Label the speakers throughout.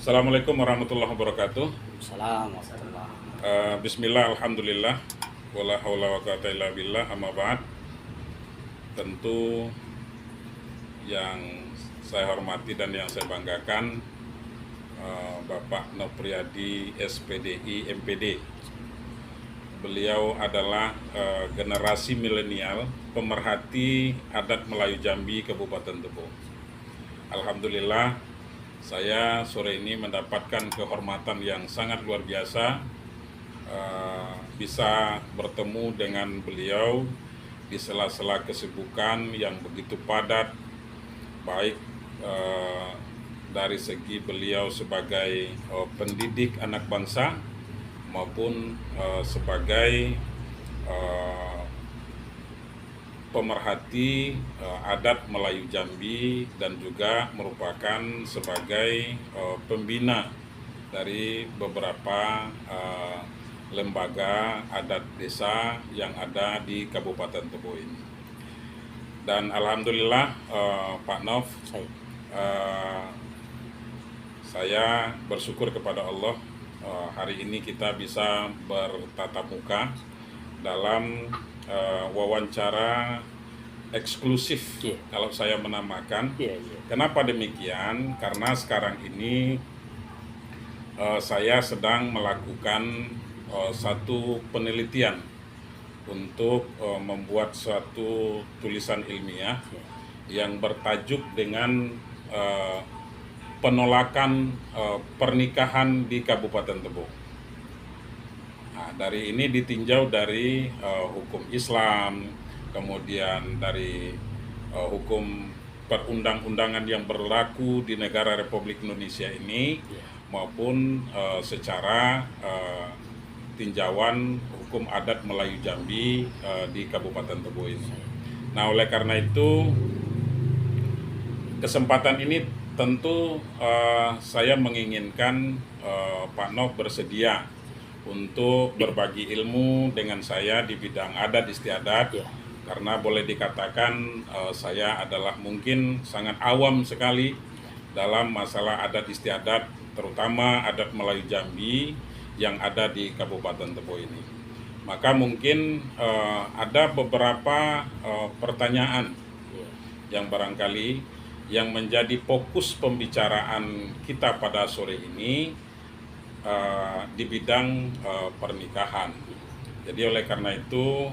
Speaker 1: Assalamualaikum warahmatullahi wabarakatuh.
Speaker 2: Salam warahmatullah.
Speaker 1: Bismillah, alhamdulillah, wala haula wa quwata illa billah, amma ba'd. Tentu yang saya hormati dan yang saya banggakan, Bapak Nopriyadi SPDI MPD. Beliau adalah generasi milenial, pemerhati adat Melayu Jambi, Kabupaten Tebo. Alhamdulillah, saya sore ini mendapatkan kehormatan yang sangat luar biasa, bisa bertemu dengan beliau di sela-sela kesibukan yang begitu padat, baik dari segi beliau sebagai pendidik anak bangsa maupun sebagai pemerhati adat Melayu Jambi, dan juga merupakan sebagai pembina dari beberapa lembaga adat desa yang ada di Kabupaten Tebo ini. Dan alhamdulillah, Pak Nov, saya bersyukur kepada Allah, hari ini kita bisa bertatap muka dalam wawancara eksklusif, kalau saya menamakan. Kenapa demikian? Karena sekarang ini saya sedang melakukan satu penelitian untuk membuat suatu tulisan ilmiah yang bertajuk dengan penolakan pernikahan di Kabupaten Tebo. Nah, dari ini ditinjau dari hukum Islam, kemudian dari hukum perundang-undangan yang berlaku di negara Republik Indonesia ini, maupun secara tinjauan hukum adat Melayu Jambi di Kabupaten Tebo ini. Nah, oleh karena itu, kesempatan ini tentu saya menginginkan Pak Nov bersedia untuk berbagi ilmu dengan saya di bidang adat istiadat, karena boleh dikatakan saya adalah mungkin sangat awam sekali dalam masalah adat istiadat, terutama adat Melayu Jambi yang ada di Kabupaten Tebo ini. Maka mungkin ada beberapa pertanyaan yang barangkali yang menjadi fokus pembicaraan kita pada sore ini di bidang pernikahan. Jadi oleh karena itu,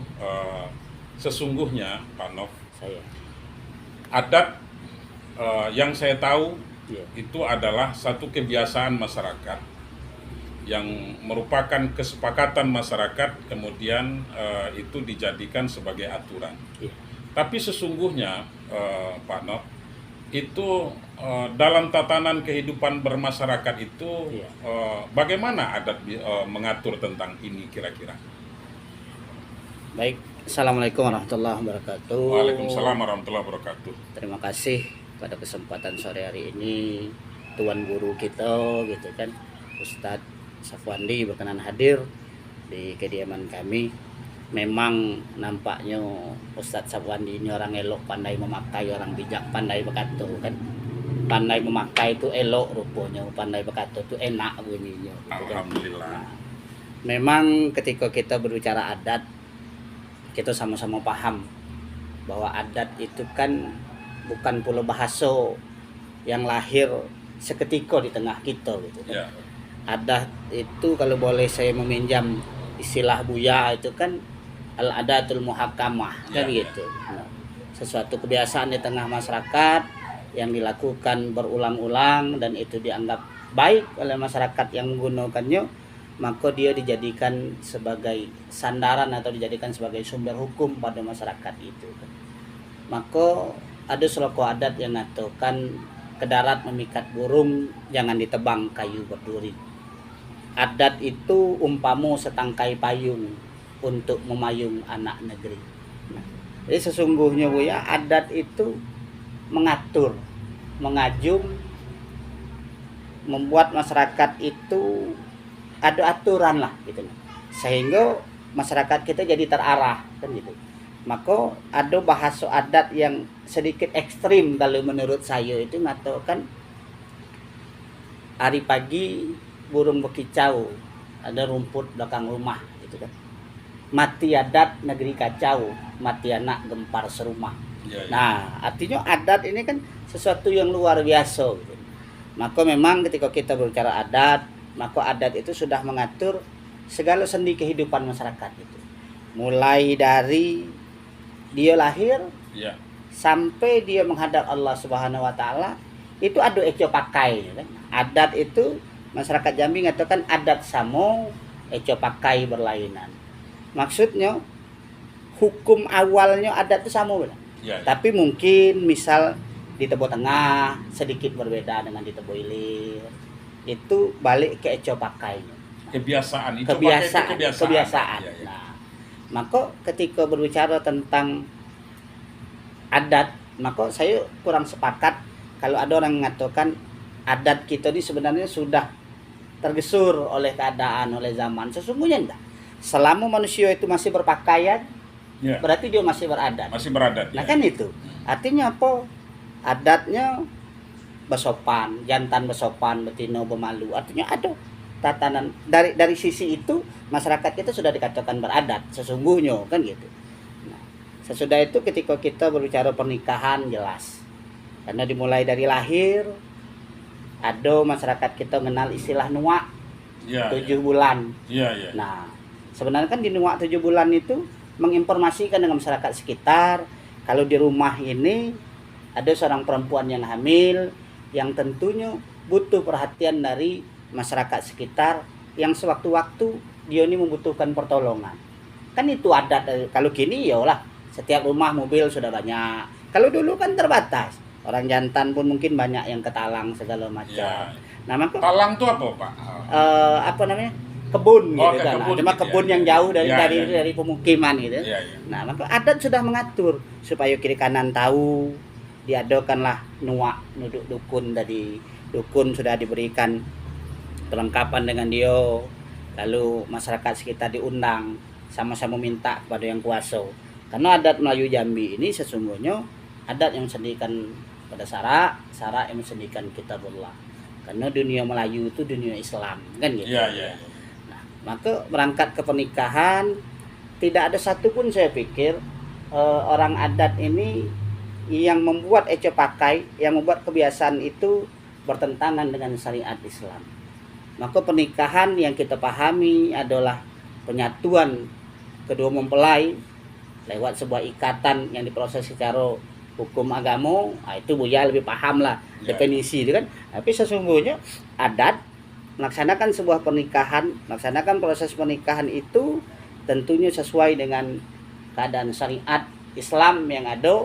Speaker 1: sesungguhnya Pak Nov, adat yang saya tahu itu adalah satu kebiasaan masyarakat yang merupakan kesepakatan masyarakat, kemudian itu dijadikan sebagai aturan. Tapi sesungguhnya Pak Nov, itu dalam tatanan kehidupan bermasyarakat itu bagaimana adat mengatur tentang ini kira-kira?
Speaker 2: Baik, Assalamualaikum warahmatullahi wabarakatuh.
Speaker 1: Waalaikumsalam warahmatullahi wabarakatuh.
Speaker 2: Terima kasih pada kesempatan sore hari ini tuan guru kita gitu kan, Ustadz Safwandi berkenan hadir di kediaman kami. Memang nampaknya Ustadz Safwandi ini orang elok, pandai memakai, orang bijak, pandai berkata kan. Pandai memakai itu elok rupanya, pandai berkata itu enak bunyinya gitu kan.
Speaker 1: Alhamdulillah.
Speaker 2: Nah, memang ketika kita berbicara adat, kita sama-sama paham bahwa adat itu kan bukan pula bahasa yang lahir seketika di tengah kita gitu kan. Adat itu kalau boleh saya meminjam istilah Buya itu kan al-adatul muhakkamah kan gitu. Nah, sesuatu kebiasaan di tengah masyarakat yang dilakukan berulang-ulang dan itu dianggap baik oleh masyarakat yang menggunakannya, maka dia dijadikan sebagai sandaran atau dijadikan sebagai sumber hukum pada masyarakat itu. Maka ada suatu adat yang mengatakan ke darat memikat burung, jangan ditebang kayu berduri. Adat itu umpamu setangkai payung untuk memayung anak negeri. Nah, jadi sesungguhnya Bu ya, adat itu mengatur, mengajung, membuat masyarakat itu ada aturan lah gitu, sehingga masyarakat kita jadi terarah kan gitu. Maka ada bahasa adat yang sedikit ekstrim kalau menurut saya itu mengatakan hari pagi burung bekicau, ada rumput belakang rumah gitu kan. Mati adat negeri kacau, mati anak gempar serumah.
Speaker 1: Ya, ya.
Speaker 2: Nah, artinya adat ini kan sesuatu yang luar biasa gitu. Maka memang ketika kita berbicara adat, maka adat itu sudah mengatur segala sendi kehidupan masyarakat itu. Mulai dari dia lahir
Speaker 1: Ya.
Speaker 2: sampai dia menghadap Allah Subhanahu wa taala, itu ada eco pakai kan. Adat itu masyarakat Jambi mengatakan adat samo, eco pakai berlainan. Maksudnya hukum awalnya adat itu sama benar.
Speaker 1: Ya, ya.
Speaker 2: Tapi mungkin misal di Tebo Tengah sedikit berbeda dengan di Tebo Ilir. Itu balik ke eco pakainya.
Speaker 1: Kebiasaan itu pakai itu
Speaker 2: Kebiasaan.
Speaker 1: Ya, ya.
Speaker 2: Nah, maka ketika berbicara tentang adat, maka saya kurang sepakat kalau ada orang mengatakan adat kita ini sebenarnya sudah tergesur oleh keadaan, oleh zaman. Sesungguhnya enggak. Selama manusia itu masih berpakaian,
Speaker 1: Ya.
Speaker 2: berarti dia masih beradat.
Speaker 1: Masih beradat.
Speaker 2: Nah
Speaker 1: Ya.
Speaker 2: kan itu. Artinya apa? Adatnya besopan, jantan besopan, betina bemalu. Artinya ada tatanan dari sisi itu masyarakat kita sudah dikatakan beradat sesungguhnya kan gitu. Nah, sesudah itu ketika kita berbicara pernikahan jelas. Karena dimulai dari lahir ada masyarakat kita mengenal istilah nuak
Speaker 1: Ya,
Speaker 2: 7 bulan.
Speaker 1: ya, ya.
Speaker 2: Nah, sebenarnya kan di nuak 7 bulan itu menginformasikan dengan masyarakat sekitar kalau di rumah ini ada seorang perempuan yang hamil yang tentunya butuh perhatian dari masyarakat sekitar yang sewaktu-waktu dia ini membutuhkan pertolongan. Kan itu adat. Kalau kini ya lah setiap rumah mobil sudah banyak. Kalau dulu kan terbatas. Orang jantan pun mungkin banyak yang ketalang segala macam.
Speaker 1: Ya.
Speaker 2: Nah, maka
Speaker 1: Talang tuh apa, Pak?
Speaker 2: apa namanya? Kebun
Speaker 1: Oh,
Speaker 2: gitu kan.
Speaker 1: kebun
Speaker 2: Cuma
Speaker 1: gitu,
Speaker 2: kebun
Speaker 1: ya,
Speaker 2: yang
Speaker 1: ya.
Speaker 2: jauh dari
Speaker 1: Ya,
Speaker 2: dari
Speaker 1: ya, ya.
Speaker 2: dari pemukiman gitu.
Speaker 1: Ya, ya.
Speaker 2: Nah, maka adat sudah mengatur supaya kiri kanan tahu, diadakanlah nuak nuduk dukun dari dukun sudah diberikan perlengkapan dengan dia. Lalu masyarakat sekitar diundang sama-sama minta kepada yang kuasa. Karena adat Melayu Jambi ini sesungguhnya adat yang mensendikan pada Sara yang mensendikan Kitabullah. Karena dunia Melayu itu dunia Islam, kan gitu.
Speaker 1: Ya, ya.
Speaker 2: Nah, maka berangkat ke pernikahan tidak ada satupun saya pikir orang adat ini yang membuat eco pakai, yang membuat kebiasaan itu bertentangan dengan syariat Islam. Maka pernikahan yang kita pahami adalah penyatuan kedua mempelai lewat sebuah ikatan yang diproses secara hukum agama. Nah, itu Buya lebih paham lah
Speaker 1: Ya.
Speaker 2: definisi itu kan. Tapi sesungguhnya adat melaksanakan sebuah pernikahan, melaksanakan proses pernikahan itu tentunya sesuai dengan keadaan syariat Islam yang ada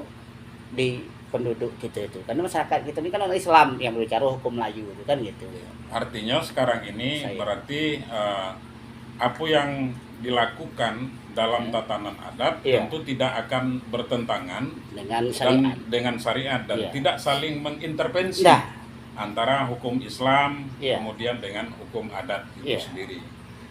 Speaker 2: di penduduk kita itu. Karena masyarakat kita ini kan orang Islam yang berbicara hukum Melayu itu kan gitu.
Speaker 1: Artinya sekarang ini
Speaker 2: Saya.
Speaker 1: berarti apa yang dilakukan dalam tatanan adat
Speaker 2: Iya.
Speaker 1: tentu tidak akan bertentangan
Speaker 2: Dengan
Speaker 1: dan
Speaker 2: syariat.
Speaker 1: dengan syariat dan
Speaker 2: Iya.
Speaker 1: tidak saling mengintervensi
Speaker 2: Nah,
Speaker 1: antara hukum Islam
Speaker 2: Iya.
Speaker 1: kemudian dengan hukum adat itu
Speaker 2: Iya.
Speaker 1: sendiri.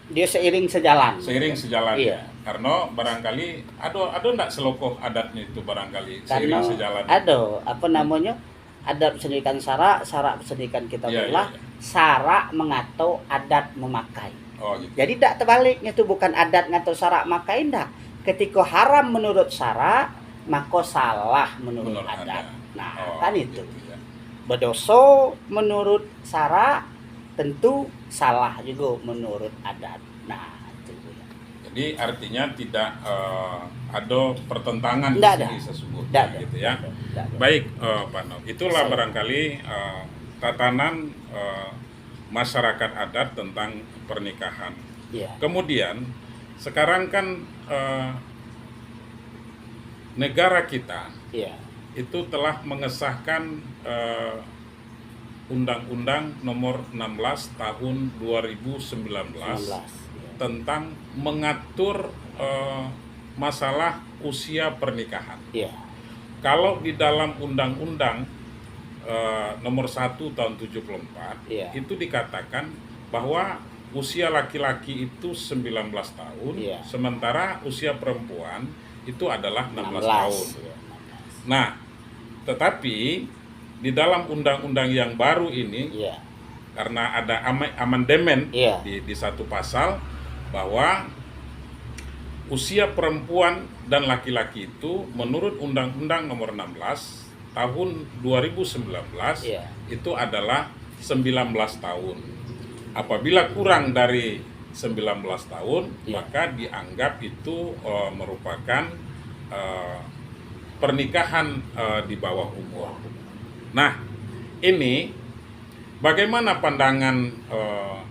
Speaker 2: dia seiring sejalan.
Speaker 1: Seiring sejalan.
Speaker 2: Iya.
Speaker 1: Karena barangkali ada enggak selokoh adatnya itu barangkali
Speaker 2: Karena
Speaker 1: seiring sejalan.
Speaker 2: ada apa namanya? Adat pendidikan Sara pendidikan Kitabullah,
Speaker 1: Iya, iya.
Speaker 2: Sara mengatur, adat memakai.
Speaker 1: Oh gitu.
Speaker 2: Jadi tidak terbaliknya itu bukan adat ngatur Sara makai ndak. Ketika haram menurut Sara, maka salah menurut
Speaker 1: Menurut
Speaker 2: adat.
Speaker 1: adat.
Speaker 2: Nah,
Speaker 1: Oh,
Speaker 2: kan
Speaker 1: gitu
Speaker 2: itu.
Speaker 1: ya.
Speaker 2: Berdosa menurut Sara tentu salah juga menurut adat. Nah, itu ya.
Speaker 1: Jadi artinya tidak ada pertentangan di
Speaker 2: Nggak
Speaker 1: sini
Speaker 2: ada.
Speaker 1: sesungguhnya
Speaker 2: Nggak ada.
Speaker 1: gitu ya.
Speaker 2: Nggak ada.
Speaker 1: Baik, Pak Nob. Itulah
Speaker 2: Saya.
Speaker 1: barangkali tatanan masyarakat adat tentang pernikahan.
Speaker 2: Iya.
Speaker 1: Kemudian sekarang kan negara kita
Speaker 2: Iya.
Speaker 1: itu telah mengesahkan Undang-Undang Nomor 16 Tahun 2019
Speaker 2: 19. Iya.
Speaker 1: tentang mengatur masalah usia pernikahan.
Speaker 2: Iya.
Speaker 1: Kalau di dalam Undang-Undang Nomor 1 Tahun 74
Speaker 2: Iya.
Speaker 1: itu dikatakan bahwa usia laki-laki itu 19 tahun,
Speaker 2: Iya.
Speaker 1: sementara usia perempuan itu adalah 16 tahun.
Speaker 2: Iya, 16.
Speaker 1: Nah, tetapi di dalam undang-undang yang baru ini
Speaker 2: Iya.
Speaker 1: karena ada amandemen
Speaker 2: Iya.
Speaker 1: di satu pasal bahwa usia perempuan dan laki-laki itu menurut Undang-Undang Nomor 16 tahun 2019
Speaker 2: Iya.
Speaker 1: itu adalah 19 tahun. Apabila kurang dari 19 tahun,
Speaker 2: Iya.
Speaker 1: maka dianggap itu merupakan pernikahan di bawah umur. Nah, ini bagaimana pandangan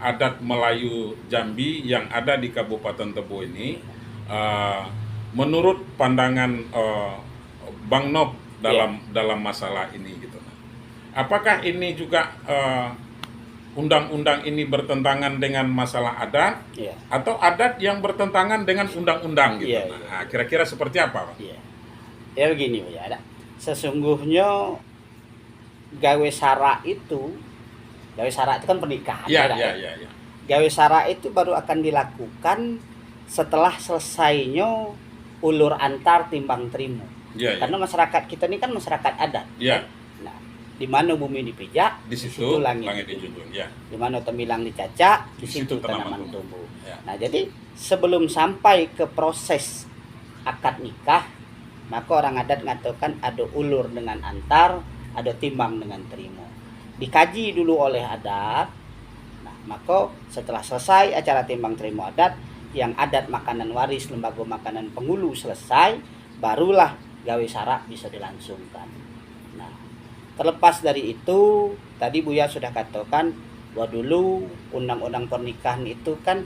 Speaker 1: adat Melayu Jambi yang ada di Kabupaten Tebo ini, menurut pandangan Bang Nob dalam masalah ini gitu. Apakah ini juga undang-undang ini bertentangan dengan masalah adat,
Speaker 2: Iya.
Speaker 1: atau adat yang bertentangan dengan undang-undang gitu?
Speaker 2: Iya, iya.
Speaker 1: Nah, kira-kira seperti apa, Pak?
Speaker 2: Iya. Ya begini Bu ya, sesungguhnya gawe sara itu kan pernikahan.
Speaker 1: Iya,
Speaker 2: ya,
Speaker 1: iya,
Speaker 2: ya.
Speaker 1: iya.
Speaker 2: Gawe sara itu baru akan dilakukan setelah selesainya ulur antar timbang terima.
Speaker 1: Iya, iya.
Speaker 2: Karena masyarakat kita ini kan masyarakat adat.
Speaker 1: Iya.
Speaker 2: Nah, di mana bumi dipijak,
Speaker 1: Di situ
Speaker 2: langit
Speaker 1: dijunjung. Ya.
Speaker 2: di mana temilang dicacak, di
Speaker 1: Di
Speaker 2: situ
Speaker 1: situ tanaman
Speaker 2: tanaman tumbuh.
Speaker 1: Ya.
Speaker 2: Nah, jadi sebelum sampai ke proses akad nikah, maka orang adat mengatakan ada ulur dengan antar, ada timbang dengan terima. Dikaji dulu oleh adat. Nah, maka setelah selesai acara timbang terima adat, yang adat makanan waris lembaga makanan penghulu selesai, barulah gawe sara bisa dilangsungkan. Nah, terlepas dari itu, tadi Buya sudah katakan bahwa dulu undang-undang pernikahan itu kan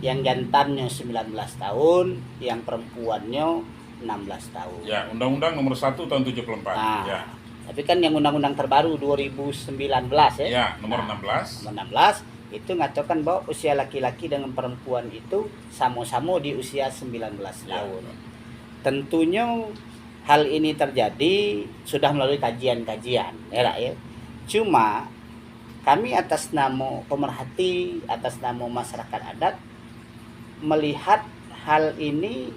Speaker 2: yang jantannya 19 tahun, yang perempuannya 16 tahun.
Speaker 1: Ya, Undang-Undang Nomor 1 tahun 74.
Speaker 2: Nah,
Speaker 1: Ya.
Speaker 2: tapi kan yang undang-undang terbaru 2019 ya.
Speaker 1: Ya, Nomor
Speaker 2: Nah,
Speaker 1: 16.
Speaker 2: Nomor 16 itu mengatakan bahwa usia laki-laki dengan perempuan itu sama-sama di usia 19
Speaker 1: Ya.
Speaker 2: tahun. Tentunya hal ini terjadi sudah melalui kajian-kajian, ya. Cuma kami atas nama pemerhati, atas nama masyarakat adat melihat hal ini,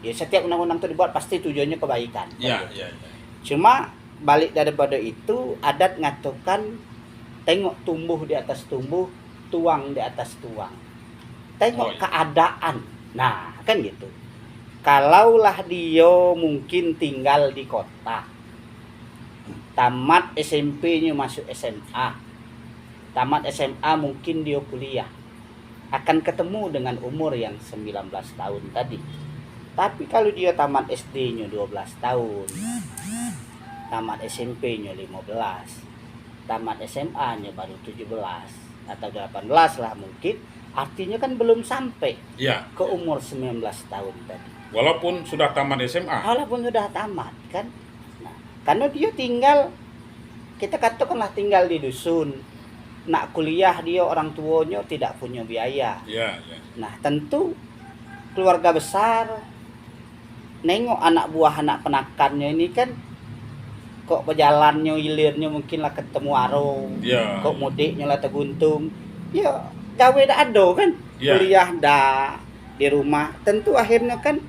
Speaker 2: ya setiap undang-undang itu dibuat pasti tujuannya kebaikan.
Speaker 1: Ya, ya, ya.
Speaker 2: Cuma balik daripada itu, adat ngatakan tengok tumbuh di atas tumbuh, tuang di atas tuang. Tengok
Speaker 1: Oh, iya.
Speaker 2: keadaan. Nah, kan gitu. Kalaulah dia mungkin tinggal di kota, tamat SMP-nya masuk SMA, tamat SMA mungkin dia kuliah, akan ketemu dengan umur yang 19 tahun tadi. Tapi kalau dia tamat SD-nya 12 tahun, tamat SMP-nya 15, tamat SMA-nya baru 17 atau 18 lah mungkin, artinya kan belum sampai
Speaker 1: Ya.
Speaker 2: ke umur 19 tahun tadi.
Speaker 1: Walaupun sudah tamat SMA.
Speaker 2: Walaupun sudah tamat kan. Nah, karena dia tinggal, kita katakanlah tinggal di dusun, nak kuliah dia orang tuanya tidak punya biaya.
Speaker 1: Ya, ya.
Speaker 2: Nah, tentu keluarga besar nengok anak buah anak penakannya ini kan kok pejalannya hilirnya mungkin lah ketemu aro,
Speaker 1: Ya.
Speaker 2: kok mudiknya lah teguntung, ya gawe dah ada kan,
Speaker 1: Ya.
Speaker 2: kuliah dah di rumah, tentu akhirnya kan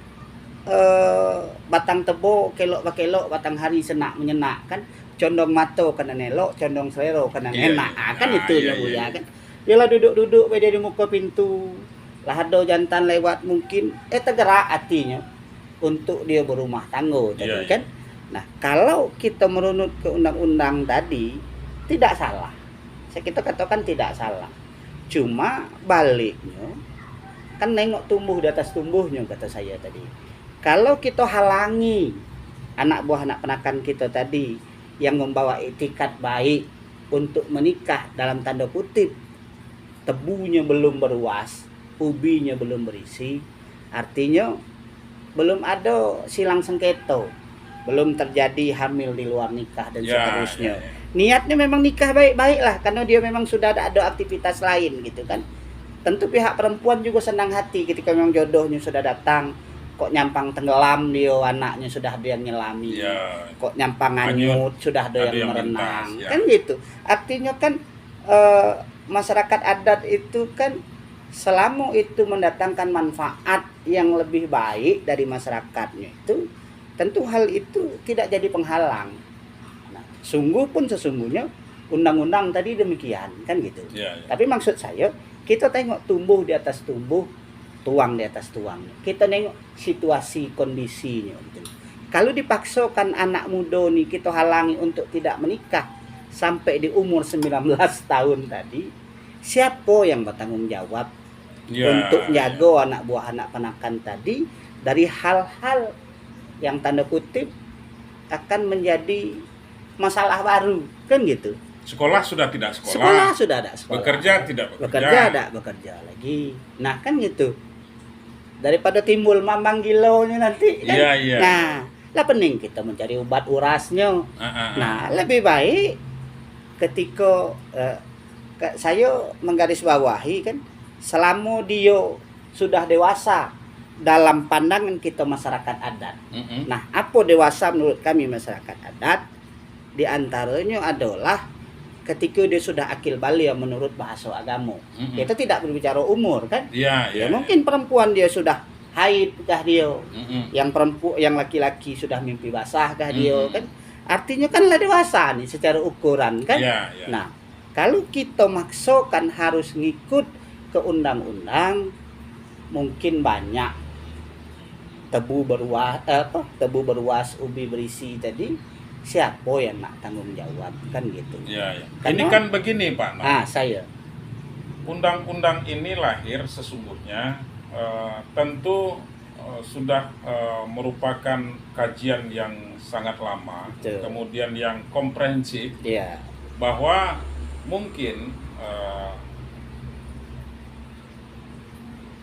Speaker 2: batang tebo kelok bakelok, batang hari senak menyenak kan, condong mata kena nelok, condong selero kena
Speaker 1: Iya,
Speaker 2: enak.
Speaker 1: iya.
Speaker 2: Kan
Speaker 1: Ah,
Speaker 2: itu
Speaker 1: iya,
Speaker 2: ya Bu
Speaker 1: iya.
Speaker 2: ya kan. Dia lah duduk-duduk beda di muka pintu, lah ada jantan lewat mungkin tergerak hatinya untuk dia berumah tangga tadi
Speaker 1: Iya, iya.
Speaker 2: kan. Nah, kalau kita merunut ke undang-undang tadi tidak salah. Kita katakan tidak salah. Cuma baliknya kan nengok tumbuh di atas tumbuhnya kata saya tadi. Kalau kita halangi anak buah anak penakan kita tadi yang membawa etikat baik untuk menikah dalam tanda kutip, tebunya belum beruas, ubinya belum berisi, artinya belum ada silang sengketa, belum terjadi hamil di luar nikah dan
Speaker 1: Ya,
Speaker 2: seterusnya.
Speaker 1: ya, ya.
Speaker 2: Niatnya memang nikah baik-baik lah, karena dia memang sudah ada aktivitas lain gitu kan. Tentu pihak perempuan juga senang hati ketika memang jodohnya sudah datang. Kok nyampang tenggelam dia, anaknya sudah ada yang nyelami.
Speaker 1: Ya.
Speaker 2: Kok nyampang anyut sudah ada yang merenang.
Speaker 1: melintas, ya.
Speaker 2: Kan gitu. Artinya kan masyarakat adat itu kan selama itu mendatangkan manfaat yang lebih baik dari masyarakatnya itu, tentu hal itu tidak jadi penghalang. Nah, sungguh pun sesungguhnya undang-undang tadi demikian kan gitu.
Speaker 1: Ya, ya.
Speaker 2: Tapi maksud saya kita tengok tumbuh di atas tumbuh, tuang di atas tuang. Kita nengok situasi kondisinya gitu. Kalau dipaksakan anak muda nih kita halangi untuk tidak menikah sampai di umur 19 tahun tadi, siapa yang bertanggung jawab untuk jaga anak buah anak penakan tadi dari hal-hal yang tanda kutip akan menjadi masalah baru kan gitu.
Speaker 1: Sekolah sudah tidak sekolah.
Speaker 2: Sekolah sudah ada sekolah.
Speaker 1: Bekerja tidak bekerja.
Speaker 2: Bekerja ada bekerja lagi. Nah kan gitu. Daripada timbul mambang gilonya nanti kan.
Speaker 1: Iya, iya.
Speaker 2: Nah, lah pening kita mencari obat urasnya. Nah, lebih baik ketika saya menggarisbawahi kan selama dia sudah dewasa dalam pandangan kita masyarakat adat. Nah, apa dewasa menurut kami masyarakat adat? Di antaranya adalah ketika dia sudah akil baligh menurut bahasa agama. Kita tidak berbicara umur kan?
Speaker 1: Iya, iya.
Speaker 2: Mungkin perempuan dia sudah haid kah dia? Yang laki-laki sudah mimpi basah kah dia kan? Artinya kan lah dewasa nih secara ukuran kan?
Speaker 1: Iya, iya.
Speaker 2: Nah, kalau kita maksakan harus ngikut ke undang-undang, mungkin banyak tebu beruas ubi berisi tadi. Siapa yang nak tanggung jawab kan gitu.
Speaker 1: Ya, ya.
Speaker 2: Karena,
Speaker 1: ini kan begini Pak.
Speaker 2: Saya.
Speaker 1: Undang-undang ini lahir sesungguhnya tentu sudah merupakan kajian yang sangat lama,
Speaker 2: Betul.
Speaker 1: kemudian yang komprehensif,
Speaker 2: Iya.
Speaker 1: bahwa mungkin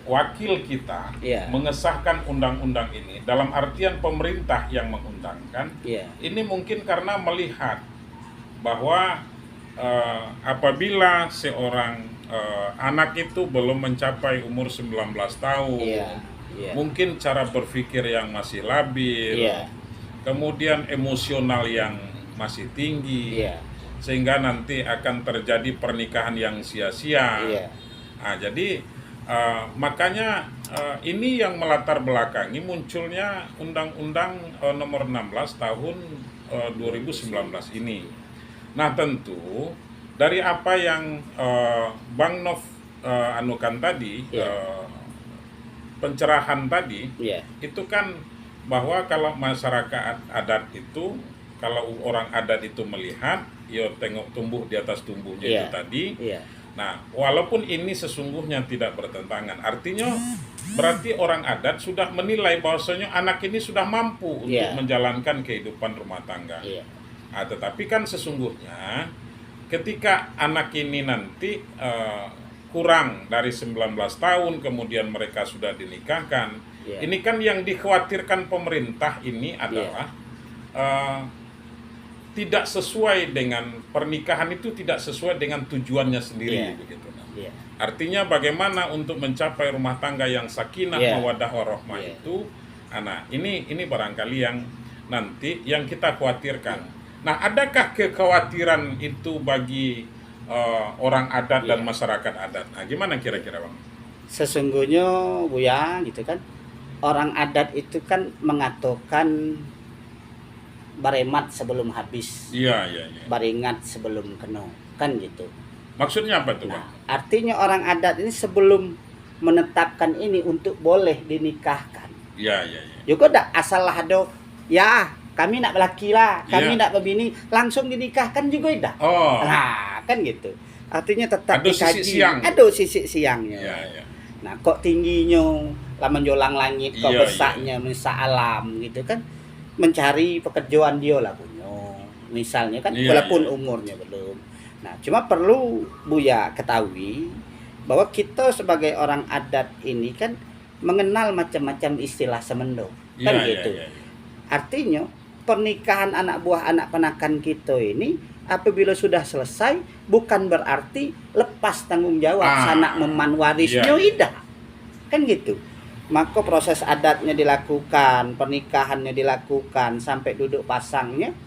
Speaker 1: wakil kita mengesahkan undang-undang ini dalam artian pemerintah yang mengundangkan, ini mungkin karena melihat bahwa apabila seorang anak itu belum mencapai umur 19 tahun, mungkin cara berpikir yang masih labil, kemudian emosional yang masih tinggi, sehingga nanti akan terjadi pernikahan yang sia-sia. Nah, jadi makanya ini yang melatar belakangi munculnya Undang-Undang Nomor 16 Tahun 2019 ini. Nah, tentu dari apa yang Bang Nov anukan tadi, pencerahan tadi, itu kan bahwa kalau masyarakat adat itu, kalau orang adat itu melihat, ya tengok tumbuh di atas tumbuhnya itu tadi. Nah, walaupun ini sesungguhnya tidak bertentangan, artinya berarti orang adat sudah menilai bahwasanya anak ini sudah mampu untuk menjalankan kehidupan rumah tangga. Nah, tetapi kan sesungguhnya ketika anak ini nanti kurang dari 19 tahun, kemudian mereka sudah dinikahkan, ini kan yang dikhawatirkan pemerintah ini adalah tidak sesuai dengan pernikahan itu, tidak sesuai dengan tujuannya sendiri, begitu. Artinya bagaimana untuk mencapai rumah tangga yang sakinah mawaddah warahmah itu, nah ini barangkali yang nanti yang kita khawatirkan. Nah, adakah kekhawatiran itu bagi orang adat dan masyarakat adat? Nah, gimana kira-kira Bang?
Speaker 2: Sesungguhnya Buya gitu kan, orang adat itu kan mengatakan baremat sebelum habis. Baringat sebelum kena, kan gitu.
Speaker 1: Maksudnya apa tuh, Bang?
Speaker 2: Artinya orang adat ini sebelum menetapkan ini untuk boleh dinikahkan. Juga dak asal lah ada, kami nak berlaki lah, kami nak berbini, langsung dinikahkan juga dah. Nah, kan gitu. Artinya tetap dikaji. Ada sisi siangnya. Nah, kok tingginya, lah menjolang langit, kok besarnya menisa alam gitu kan. Mencari pekerjaan dia lah punya, misalnya kan, walaupun umurnya belum. Nah, cuma perlu Buya ketahui bahwa kita sebagai orang adat ini kan mengenal macam-macam istilah semendo, kan gitu. Artinya pernikahan anak buah anak penakan kita ini apabila sudah selesai bukan berarti lepas tanggung jawab sanak meman warisnya, tidak, kan gitu. Maka proses adatnya dilakukan, pernikahannya dilakukan sampai duduk pasangnya,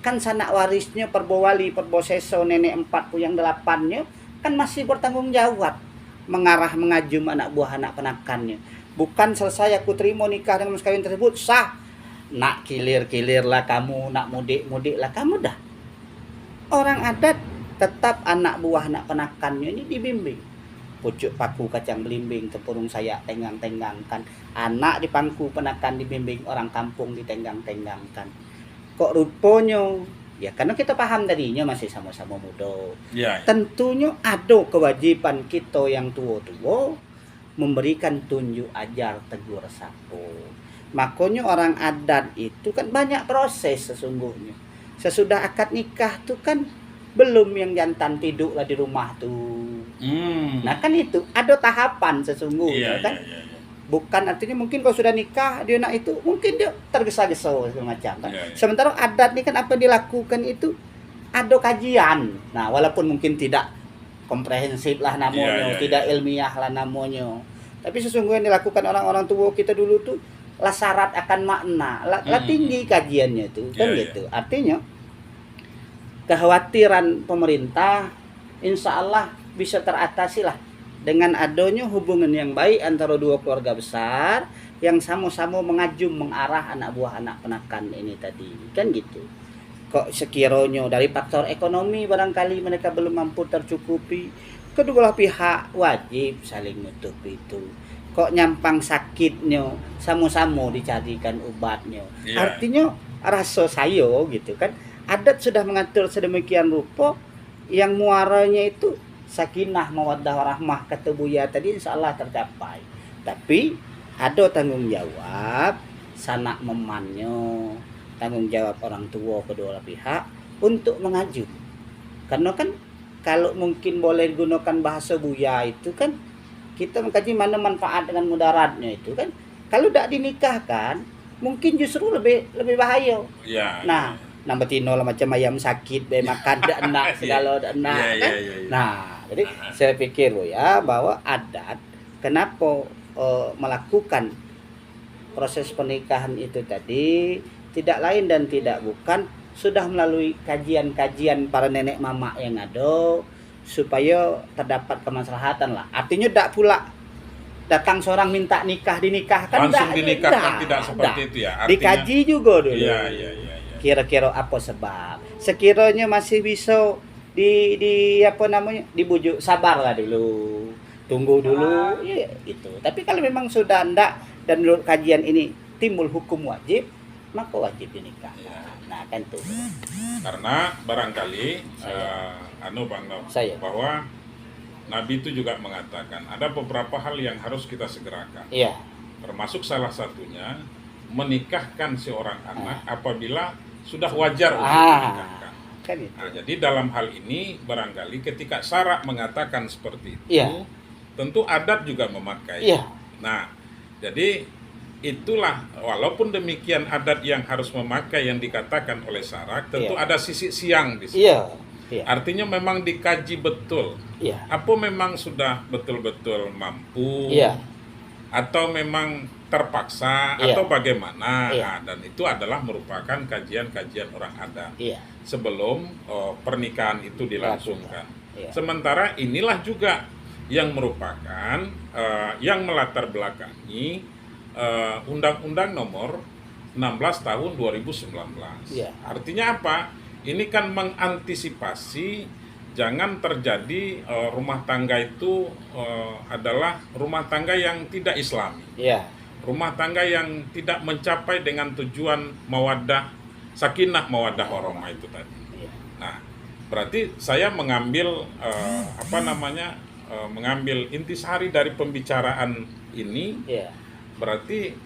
Speaker 2: kan sanak warisnya perbowali, perboseso, nenek 4 puyang 8-nya kan masih bertanggung jawab mengarah mengajum anak buah anak penakannya. Bukan selesai aku terima nikah dengan mas kawin tersebut sah, nak kilir lah kamu, nak mudik lah kamu dah. Orang adat tetap anak buah anak penakannya ini dibimbing. Pucuk paku kacang belimbing, tempurung saya tenggang-tenggangkan. Anak di pangku penakan dibimbing, orang kampung ditenggang-tenggangkan. Kok rupanya, ya karena kita paham tadinya masih sama-sama muda.
Speaker 1: Ya, ya.
Speaker 2: Tentunya ada kewajiban kita yang tua-tua memberikan tunjuk ajar tegur sapa. Makanya orang adat itu kan banyak proses sesungguhnya. Sesudah akad nikah tuh kan belum yang jantan tidur lah di rumah tuh. Nah kan itu ada tahapan sesungguhnya
Speaker 1: Iya,
Speaker 2: kan.
Speaker 1: iya, iya.
Speaker 2: Bukan artinya mungkin kalau sudah nikah dia nak itu mungkin dia tergesa-gesa segala macam kan.
Speaker 1: Iya, iya.
Speaker 2: Sementara adat ini kan apa yang dilakukan itu ada kajian. Nah walaupun mungkin tidak komprehensif lah namanya,
Speaker 1: Iya, iya,
Speaker 2: tidak
Speaker 1: iya.
Speaker 2: ilmiah lah namanya. Tapi sesungguhnya yang dilakukan orang-orang tua kita dulu tuh lah syarat akan makna, lah tinggi kajiannya itu kan
Speaker 1: Iya, iya.
Speaker 2: gitu. Artinya kekhawatiran pemerintah insya Allah bisa teratasi lah dengan adanya hubungan yang baik antara dua keluarga besar yang sama-sama mengajum mengarah anak buah anak penakan ini tadi kan gitu. Kok sekiranya dari faktor ekonomi barangkali mereka belum mampu tercukupi, kedua pihak wajib saling menutupi itu. Kok nyampang sakitnya sama-sama dicarikan obatnya.
Speaker 1: Iya.
Speaker 2: Artinya rasa saya gitu kan, adat sudah mengatur sedemikian rupa yang muaranya itu sakinah mawaddah warahmah kata Buya tadi insyaallah tercapai. Tapi ada tanggung jawab sanak memannya, tanggung jawab orang tua kedua pihak untuk mengaju. Karena kan kalau mungkin boleh digunakan bahasa Buya itu kan kita mengkaji mana manfaat dengan mudaratnya itu kan. Kalau tidak dinikahkan mungkin justru lebih bahaya.
Speaker 1: Iya.
Speaker 2: Nah, nambah tino lah macam ayam sakit, be makan dak enak segala dak enak
Speaker 1: Iya,
Speaker 2: kan.
Speaker 1: iya, iya, iya.
Speaker 2: Nah, jadi saya pikir ya bahwa adat kenapa melakukan proses pernikahan itu tadi tidak lain dan tidak bukan sudah melalui kajian-kajian para nenek mama yang ada supaya terdapat kemaslahatan lah. Artinya tidak pula datang seorang minta nikah dinikahkan
Speaker 1: Langsung
Speaker 2: ndak,
Speaker 1: dinikahkan
Speaker 2: ndak,
Speaker 1: tidak seperti
Speaker 2: ndak.
Speaker 1: itu ya.
Speaker 2: Dikaji juga dulu.
Speaker 1: Iya, iya, iya, iya.
Speaker 2: Kira-kira apa sebab? Sekiranya masih bisa di apa namanya? Dibujuk sabar lah dulu. Tunggu dulu ya itu. Tapi kalau memang sudah ndak dan menurut kajian ini timbul hukum wajib, maka wajib dinikahkan.
Speaker 1: Iya.
Speaker 2: Nah, kan tuh.
Speaker 1: Karena barangkali
Speaker 2: Saya.
Speaker 1: Bang Nov,
Speaker 2: Saya.
Speaker 1: bahwa Nabi itu juga mengatakan ada beberapa hal yang harus kita segerakan.
Speaker 2: Iya.
Speaker 1: Termasuk salah satunya menikahkan seorang anak apabila sudah wajar untuk dinikahkan.
Speaker 2: Kan itu.
Speaker 1: Nah, jadi dalam hal ini barangkali ketika syarak mengatakan seperti itu,
Speaker 2: Iya.
Speaker 1: tentu adat juga memakai.
Speaker 2: Iya.
Speaker 1: Nah, jadi itulah walaupun demikian adat yang harus memakai yang dikatakan oleh syarak, tentu
Speaker 2: Iya.
Speaker 1: ada sisi siang di situ.
Speaker 2: Iya. Iya.
Speaker 1: Artinya memang dikaji betul.
Speaker 2: Iya.
Speaker 1: Apa memang sudah betul-betul mampu?
Speaker 2: Iya.
Speaker 1: Atau memang terpaksa
Speaker 2: Iya.
Speaker 1: atau bagaimana?
Speaker 2: Iya.
Speaker 1: Nah, dan itu adalah merupakan kajian-kajian orang adat
Speaker 2: Iya.
Speaker 1: sebelum pernikahan itu dilangsungkan.
Speaker 2: Iya.
Speaker 1: Sementara inilah juga yang merupakan yang melatar belakangi Undang-Undang Nomor 16 Tahun 2019.
Speaker 2: Iya.
Speaker 1: Artinya apa? Ini kan mengantisipasi jangan terjadi rumah tangga itu adalah rumah tangga yang tidak Islami.
Speaker 2: Iya.
Speaker 1: Rumah tangga yang tidak mencapai dengan tujuan mawaddah, sakinah mawaddah warahmah itu tadi.
Speaker 2: Iya.
Speaker 1: Nah, berarti saya mengambil mengambil intisari dari pembicaraan ini,
Speaker 2: Iya.
Speaker 1: berarti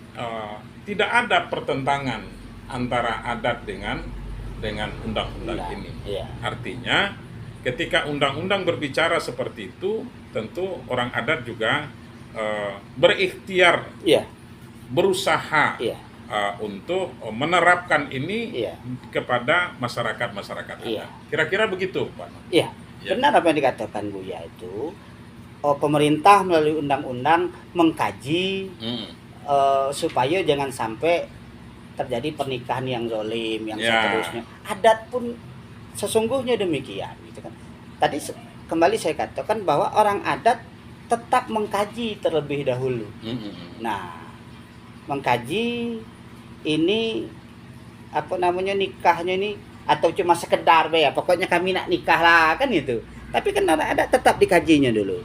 Speaker 1: tidak ada pertentangan antara adat dengan undang-undang
Speaker 2: Nah,
Speaker 1: ini.
Speaker 2: iya.
Speaker 1: Artinya ketika undang-undang berbicara seperti itu, tentu orang adat juga berikhtiar,
Speaker 2: Iya.
Speaker 1: berusaha
Speaker 2: Iya.
Speaker 1: untuk menerapkan ini
Speaker 2: Iya.
Speaker 1: kepada masyarakat
Speaker 2: Iya.
Speaker 1: adat. Kira-kira begitu, Pak.
Speaker 2: Iya.
Speaker 1: Ya.
Speaker 2: Benar apa yang dikatakan Buya itu. Pemerintah melalui undang-undang mengkaji supaya jangan sampai terjadi pernikahan yang zalim, yang
Speaker 1: Ya.
Speaker 2: seterusnya. Adat pun sesungguhnya demikian, gitu kan. Tadi kembali saya katakan bahwa orang adat tetap mengkaji terlebih dahulu. Nah, mengkaji ini apa namanya nikahnya ini atau cuma sekedar ya pokoknya kami nak nikah lah kan gitu. Tapi kan ada tetap dikajinya dulu,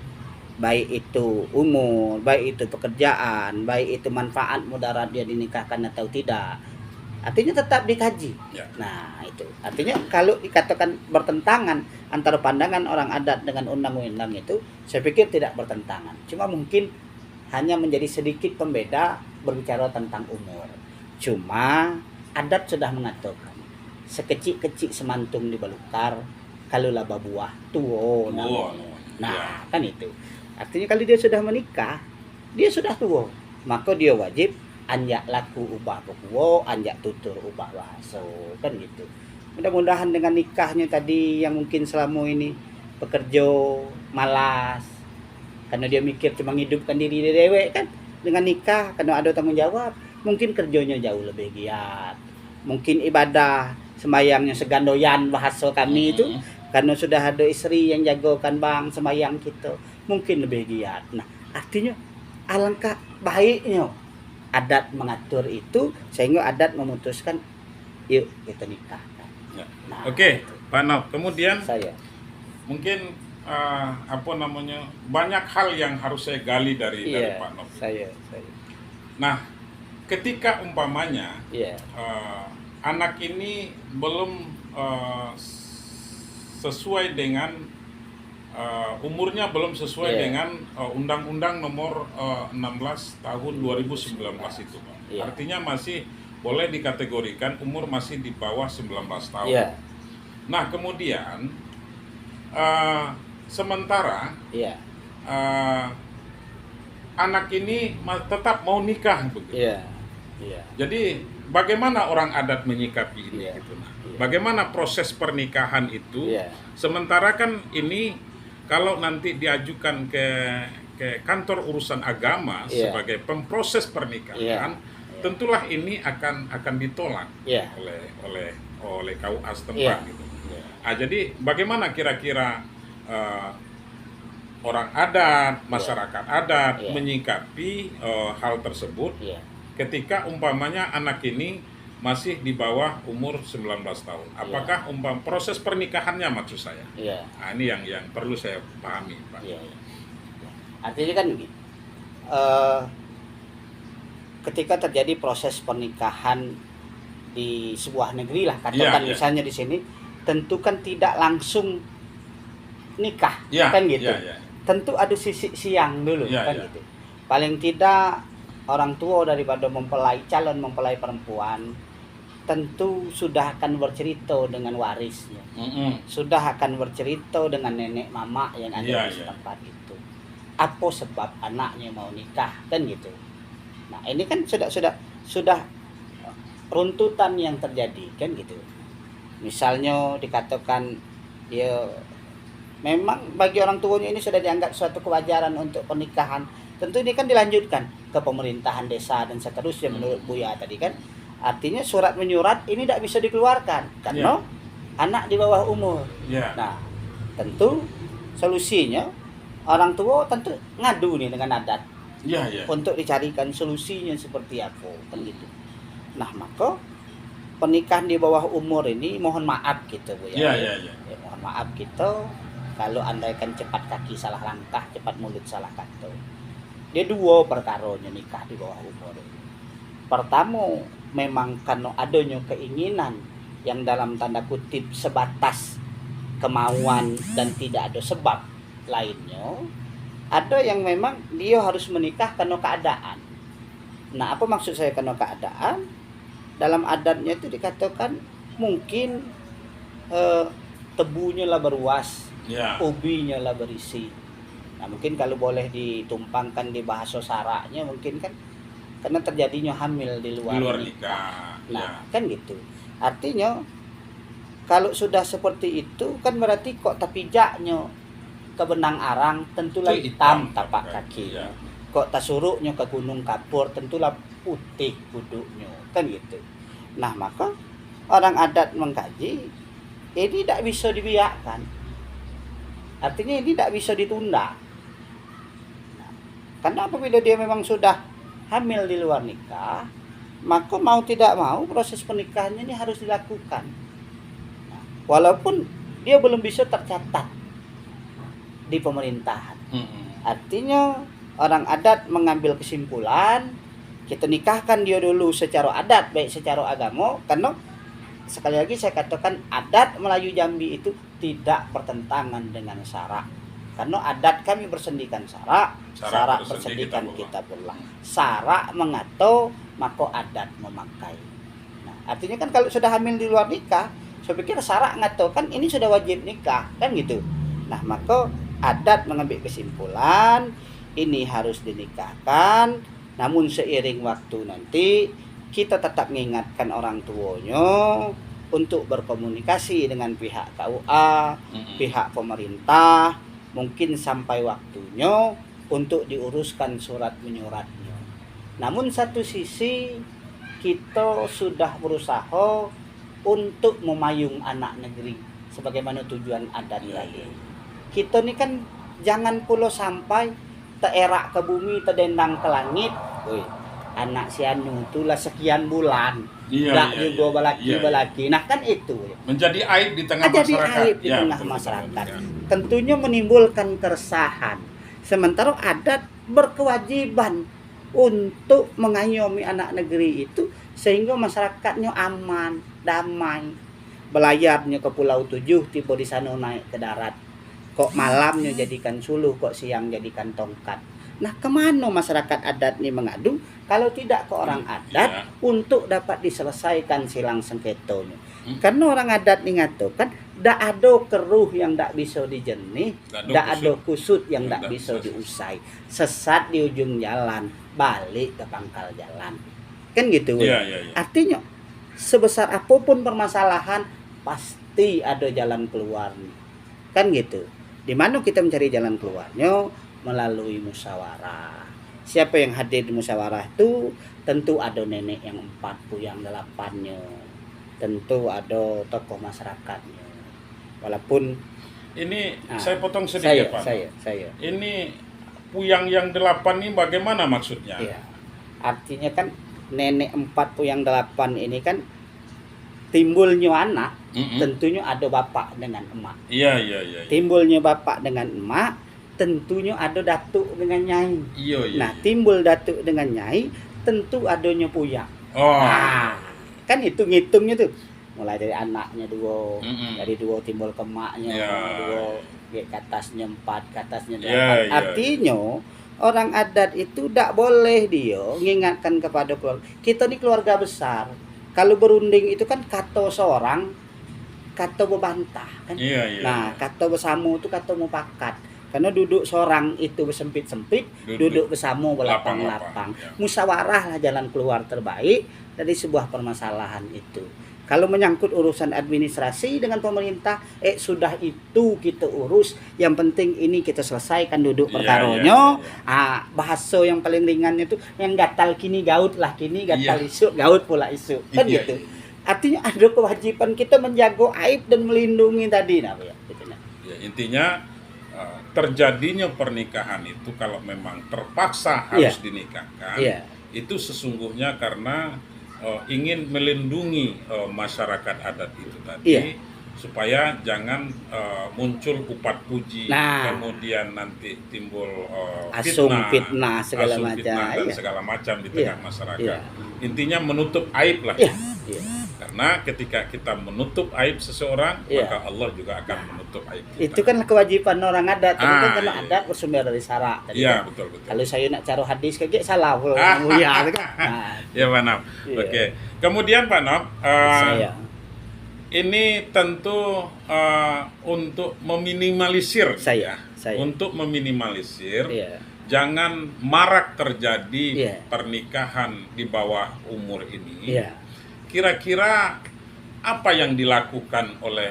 Speaker 2: baik itu umur, baik itu pekerjaan, baik itu manfaat mudarat dia dinikahkan atau tidak, artinya tetap dikaji.
Speaker 1: Ya.
Speaker 2: Nah itu artinya kalau dikatakan bertentangan antara pandangan orang adat dengan undang-undang itu, saya pikir tidak bertentangan, cuma mungkin hanya menjadi sedikit pembeda berbicara tentang umur. Cuma adat sudah mengatakan sekecil-kecil semantung di balukar kalau laba buah tuo namanya. Nah kan itu artinya kalau dia sudah menikah, dia sudah tua, maka dia wajib anjak laku ubah bukuwo, anjak tutur ubah bahaso, kan gitu. Mudah-mudahan dengan nikahnya tadi yang mungkin selama ini pekerja malas karena dia mikir cuma menghidupkan diri dia dewek kan, dengan nikah karena ada tanggung jawab mungkin kerjanya jauh lebih giat, mungkin ibadah sembayangnya segandoyan bahasa kami itu karena sudah ada istri yang jagokan bang sembayang kita mungkin lebih giat. Nah artinya alangkah baiknya adat mengatur itu sehingga adat memutuskan yuk kita nikah.
Speaker 1: Ya.
Speaker 2: Nah,
Speaker 1: Oke, Pak Nop. Kemudian
Speaker 2: saya
Speaker 1: mungkin banyak hal yang harus saya gali dari Pak Nop.
Speaker 2: saya
Speaker 1: Nah, ketika umpamanya
Speaker 2: iya
Speaker 1: anak ini belum sesuai dengan umurnya belum sesuai dengan Undang-Undang Nomor 16 Tahun 2019 itu, Pak.
Speaker 2: Iya.
Speaker 1: Artinya masih boleh dikategorikan umur masih di bawah 19 tahun.
Speaker 2: iya
Speaker 1: Nah, kemudian sementara
Speaker 2: iya
Speaker 1: anak ini tetap mau nikah begitu.
Speaker 2: iya iya
Speaker 1: Jadi bagaimana orang adat menyikapi ini
Speaker 2: Iya.
Speaker 1: gitu. Nah,
Speaker 2: Iya.
Speaker 1: bagaimana proses pernikahan itu?
Speaker 2: Iya.
Speaker 1: Sementara kan ini kalau nanti diajukan ke kantor urusan agama
Speaker 2: Iya.
Speaker 1: sebagai pemproses pernikahan,
Speaker 2: Iya.
Speaker 1: tentulah ini akan ditolak
Speaker 2: Iya.
Speaker 1: oleh KUA setempat
Speaker 2: Iya.
Speaker 1: gitu.
Speaker 2: Iya.
Speaker 1: Nah, jadi bagaimana kira-kira orang adat, masyarakat adat
Speaker 2: Iya.
Speaker 1: menyikapi hal tersebut
Speaker 2: iya
Speaker 1: ketika umpamanya anak ini masih di bawah umur 19 tahun? Apakah proses pernikahannya maksud saya?
Speaker 2: iya
Speaker 1: Nah, ini yang perlu saya pahami, Pak.
Speaker 2: iya artinya kan begini, ketika terjadi proses pernikahan di sebuah negeri lah katakan
Speaker 1: Iya.
Speaker 2: misalnya di sini, tentu kan tidak langsung nikah
Speaker 1: Iya,
Speaker 2: kan gitu.
Speaker 1: iya.
Speaker 2: Tentu ada sisi siang dulu
Speaker 1: Iya,
Speaker 2: kan
Speaker 1: iya.
Speaker 2: gitu. Paling tidak orang tua daripada calon mempelai perempuan tentu sudah akan bercerita dengan warisnya, sudah akan bercerita dengan nenek mama yang ada
Speaker 1: Iya,
Speaker 2: di setempat itu, apa sebab anaknya mau nikah kan gitu. Nah ini kan sudah runtutan yang terjadi kan gitu. Misalnya dikatakan ya memang bagi orang tuanya ini sudah dianggap suatu kewajaran untuk pernikahan, tentu ini kan dilanjutkan ke pemerintahan desa dan seterusnya menurut Buya tadi kan. Artinya surat menyurat ini tidak bisa dikeluarkan karena anak di bawah umur.
Speaker 1: Iya.
Speaker 2: Nah tentu solusinya orang tua tentu ngadu nih dengan adat
Speaker 1: Iya.
Speaker 2: untuk dicarikan solusinya seperti apa kan gitu. Nah maka pernikahan di bawah umur ini mohon maaf gitu Bu ya.
Speaker 1: Iya.
Speaker 2: Ya, mohon maaf gitu kalau andaikan cepat kaki salah langkah, cepat mulut salah kata. Dia dua perkaranya nikah di bawah umur. Pertama memang karena adanya keinginan yang dalam tanda kutip sebatas kemauan dan tidak ada sebab lainnya. Ada yang memang dia harus menikah karena keadaan. Nah, apa maksud saya karena keadaan? Dalam adatnya itu dikatakan mungkin tebunya lah beruas,
Speaker 1: Iya.
Speaker 2: ubinya lah berisi. Nah, mungkin kalau boleh ditumpangkan di bahasa saraknya mungkin kan karena terjadinya hamil di luar
Speaker 1: nikah.
Speaker 2: Nah, kan gitu. Artinya kalau sudah seperti itu kan berarti kok tapijaknya ke benang arang tentulah
Speaker 1: Itu
Speaker 2: hitam
Speaker 1: hitam
Speaker 2: tapak
Speaker 1: tapak
Speaker 2: kaki.
Speaker 1: kaki, ya.
Speaker 2: Kok tasuruknya ke Gunung Kapur tentulah putih kuduknya, kan gitu. Nah, maka orang adat mengkaji ini tidak bisa dibiarkan. Artinya ini tidak bisa ditunda. Nah, karena apabila dia memang sudah hamil di luar nikah, maka mau tidak mau proses pernikahannya ini harus dilakukan. walaupun dia belum bisa tercatat di pemerintahan. Artinya orang adat mengambil kesimpulan, kita nikahkan dia dulu secara adat baik secara agama, karena sekali lagi saya katakan adat Melayu Jambi itu tidak bertentangan dengan syarak. Karena adat kami bersendikan syarak bersendikan kita pulang. Syarak mengatur, maka adat memakai. Nah, artinya kan kalau sudah hamil di luar nikah, saya pikir syarak ngatur kan ini sudah wajib nikah, kan gitu. Nah, maka adat mengambil kesimpulan ini harus dinikahkan, namun seiring waktu nanti kita tetap mengingatkan orang tuanya untuk berkomunikasi dengan pihak KUA, pihak pemerintah, mungkin sampai waktunya untuk diuruskan surat menyuratnya. Namun satu sisi kita sudah berusaha untuk memayung anak negeri sebagaimana tujuan adat tadi. Kita ini kan jangan pula sampai tererak ke bumi, terdendang ke langit. Woi, anak si Anu itulah sekian bulan. Juga balaki. Nah kan itu
Speaker 1: menjadi aib di tengah
Speaker 2: jadi
Speaker 1: masyarakat.
Speaker 2: aib di tengah masyarakat. Tentunya menimbulkan keresahan. Sementara adat berkewajiban untuk mengayomi anak negeri itu sehingga masyarakatnya aman, damai. Belayarnya ke Pulau 7, tiba di sana naik ke darat. Kok malamnya jadikan suluh, kok siang jadikan tongkat. Nah, kemana masyarakat adat ini mengadu kalau tidak ke orang adat untuk dapat diselesaikan silang sengketonya. Karena orang adat ini ngatakan dak ada keruh yang dak bisa dijenih, dak ada kusut yang dak bisa diusai. Sesat di ujung jalan, balik ke pangkal jalan. Kan gitu. Artinya sebesar apapun permasalahan pasti ada jalan keluarnya. Kan gitu. Di mana kita mencari jalan keluarnya? Melalui musyawarah. Siapa yang hadir di musyawarah itu? Tentu ada nenek yang 4, yang 8-nya. Tentu ada tokoh masyarakatnya. Walaupun
Speaker 1: ini saya potong sedikit, Pak.
Speaker 2: Saya.
Speaker 1: Ini puyang yang 8 ini bagaimana maksudnya?
Speaker 2: Iya. Artinya kan nenek 4 puyang 8 ini kan timbulnya anak, tentunya ada bapak dengan emak.
Speaker 1: Iya.
Speaker 2: Timbulnya bapak dengan emak, tentunya ada datuk dengan nyai. Nah, timbul datuk dengan nyai, tentu adanya puyang. Nah, kan itu ngitungnya tuh. Mulai dari anaknya 2, dari 2 timbul ke emaknya, 2 ke atasnya 4, ke atasnya 8. Artinya orang adat itu tidak boleh dia mengingatkan kepada keluarga. Kita ini keluarga besar. Kalau berunding itu kan kata seorang, kata berbantah kan. Nah, kata bersama itu kata mupakat. Karena duduk seorang itu bersempit-sempit, duduk bersama berlapang-lapang. Musyawarah lah jalan keluar terbaik dari sebuah permasalahan itu. Kalau menyangkut urusan administrasi dengan pemerintah, sudah itu kita urus. Yang penting ini kita selesaikan duduk perkaronya. Bahasa yang paling ringannya itu yang gatal kini gaut lah kini, gatal isu gaut pula isu. Kan gitu. Artinya ada kewajiban kita menjaga aib dan melindungi tadi.
Speaker 1: Intinya terjadinya pernikahan itu kalau memang terpaksa harus dinikahkan, itu sesungguhnya karena ingin melindungi masyarakat adat itu tadi, supaya jangan muncul upat puji, kemudian nanti timbul fitnah segala macam di tengah masyarakat. Intinya menutup aib lah. Karena ketika kita menutup aib seseorang, maka Allah juga akan menutup aib kita.
Speaker 2: Itu kan kewajiban orang adat. Karena adat bersumber dari syarak.
Speaker 1: Betul.
Speaker 2: Kalau saya nak cari hadis kayak salah.
Speaker 1: Ya, Pak Nop. Oke. Kemudian Pak Nop, ini tentu untuk meminimalisir untuk meminimalisir jangan marak terjadi pernikahan di bawah umur ini. Kira-kira apa yang dilakukan oleh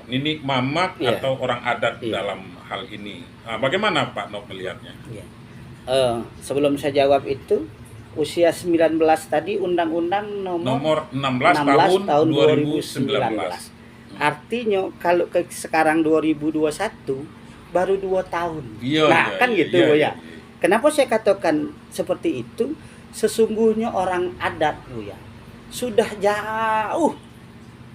Speaker 1: Ninik Mamak atau orang adat dalam hal ini? Bagaimana Pak Nop melihatnya?
Speaker 2: Sebelum saya jawab itu, usia 19 tadi Undang-Undang nomor
Speaker 1: 16 tahun 2019.
Speaker 2: Artinya kalau sekarang 2021 baru 2 tahun. Kan gitu ya. Kenapa saya katakan seperti itu? Sesungguhnya orang adat sudah jauh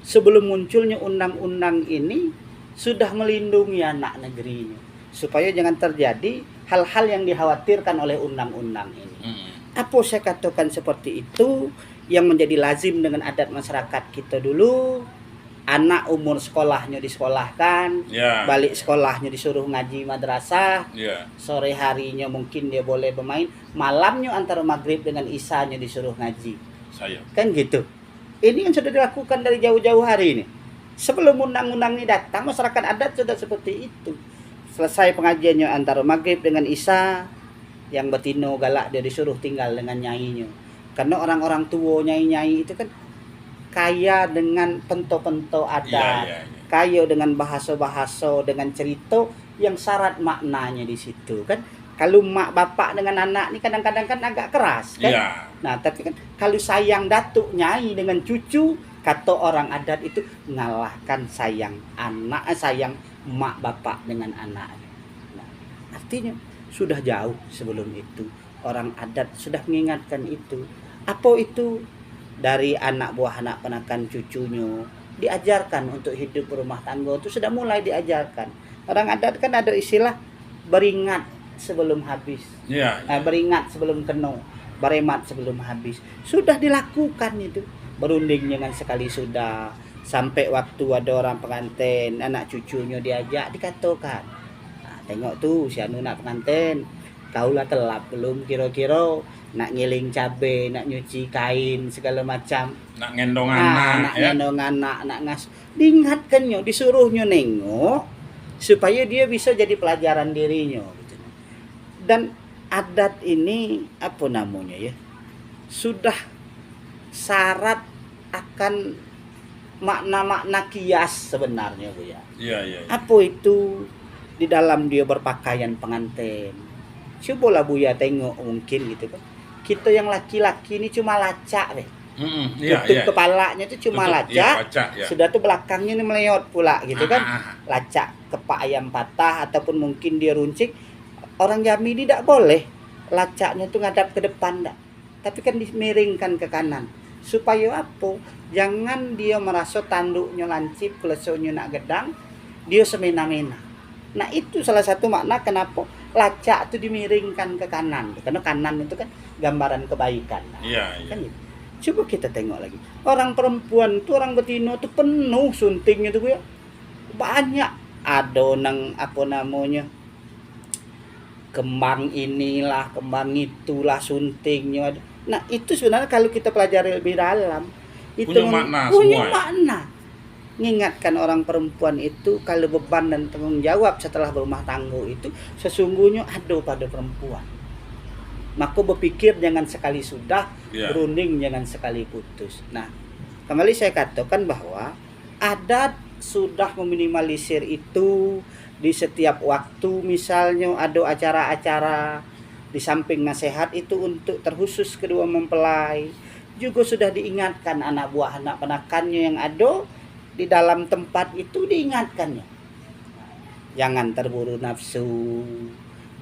Speaker 2: sebelum munculnya undang-undang ini sudah melindungi anak negerinya supaya jangan terjadi hal-hal yang dikhawatirkan oleh undang-undang ini. Apa saya katakan seperti itu yang menjadi lazim dengan adat masyarakat kita dulu, anak umur sekolahnya disekolahkan, balik sekolahnya disuruh ngaji madrasah, sore harinya mungkin dia boleh bermain, malamnya antara maghrib dengan isanya disuruh ngaji. Kan gitu. Ini yang sudah dilakukan dari jauh-jauh hari ini. Sebelum undang-undang ini datang, masyarakat adat sudah seperti itu. Selesai pengajiannya antara maghrib dengan isya, yang betino galak dia disuruh tinggal dengan nyainya. Karena orang-orang tua nyai-nyai itu kan kaya dengan pento-pento adat, kaya dengan bahasa-bahasa, dengan cerita yang syarat maknanya di situ kan. Kalau mak bapak dengan anak ini kadang-kadang kan agak keras kan. Nah, tapi kan kalau sayang datuk nyai dengan cucu, kata orang adat itu ngalahkan sayang anak, sayang mak bapak dengan anaknya. Nah, artinya sudah jauh sebelum itu orang adat sudah mengingatkan itu. Apa itu? Dari anak buah anak ponakan cucunya diajarkan untuk hidup berumah tangga itu sudah mulai diajarkan. Orang adat kan ada istilah beringat sebelum habis, beringat sebelum kena, beremat sebelum habis. Sudah dilakukan itu. Berunding dengan sekali sudah, sampai waktu ada orang pengantin, anak cucunya diajak dikatakan, nah, tengok tuh si anu nak pengantin, kaulah telap belum kira-kira nak ngiling cabe, nak nyuci kain segala macam,
Speaker 1: nak ngendong anak,
Speaker 2: ngendong anak, nak ngas, diingatkannya, disuruhnya nengok supaya dia bisa jadi pelajaran dirinya. Dan adat ini apa namanya ya, sudah syarat akan makna-makna kias sebenarnya Bu ya. Apa itu? Di dalam dia berpakaian pengantin. Cobalah Bu ya tengok mungkin gitu kan. Kita yang laki-laki ini cuma lacak deh. Tutup kepalanya itu cuma lacak. Sudah tuh belakangnya ini meleot pula gitu kan. Lacak kepak ayam patah ataupun mungkin dia runcing. Orang Jambi ini tidak boleh lacaknya tuh ngadap ke depan dak. Tapi kan dimiringkan ke kanan. Supaya apa? Jangan dia merasa tanduknya lancip, klesonya nak gedang, dia semena-mena. Nah, itu salah satu makna kenapa lacak itu dimiringkan ke kanan. Karena kanan itu kan gambaran kebaikan. Kan gitu. Coba kita tengok lagi. Orang perempuan tuh, orang betina tuh penuh suntingnya tuh ya. Banyak ada nang apa namanya? Kembang inilah, kembang itulah suntingnya. Nah, itu sebenarnya kalau kita pelajari lebih dalam, itu punya makna. Mengingatkan orang perempuan itu kalau beban dan tanggung jawab setelah berumah tangga itu sesungguhnya ada pada perempuan. Maka berpikir jangan sekali sudah, berunding jangan sekali putus. Nah, kembali saya katakan bahwa adat sudah meminimalisir itu. Di setiap waktu misalnya ada acara-acara, di samping nasihat itu untuk terkhusus kedua mempelai, juga sudah diingatkan anak buah anak penakannya yang ada di dalam tempat itu, diingatkannya jangan terburu nafsu,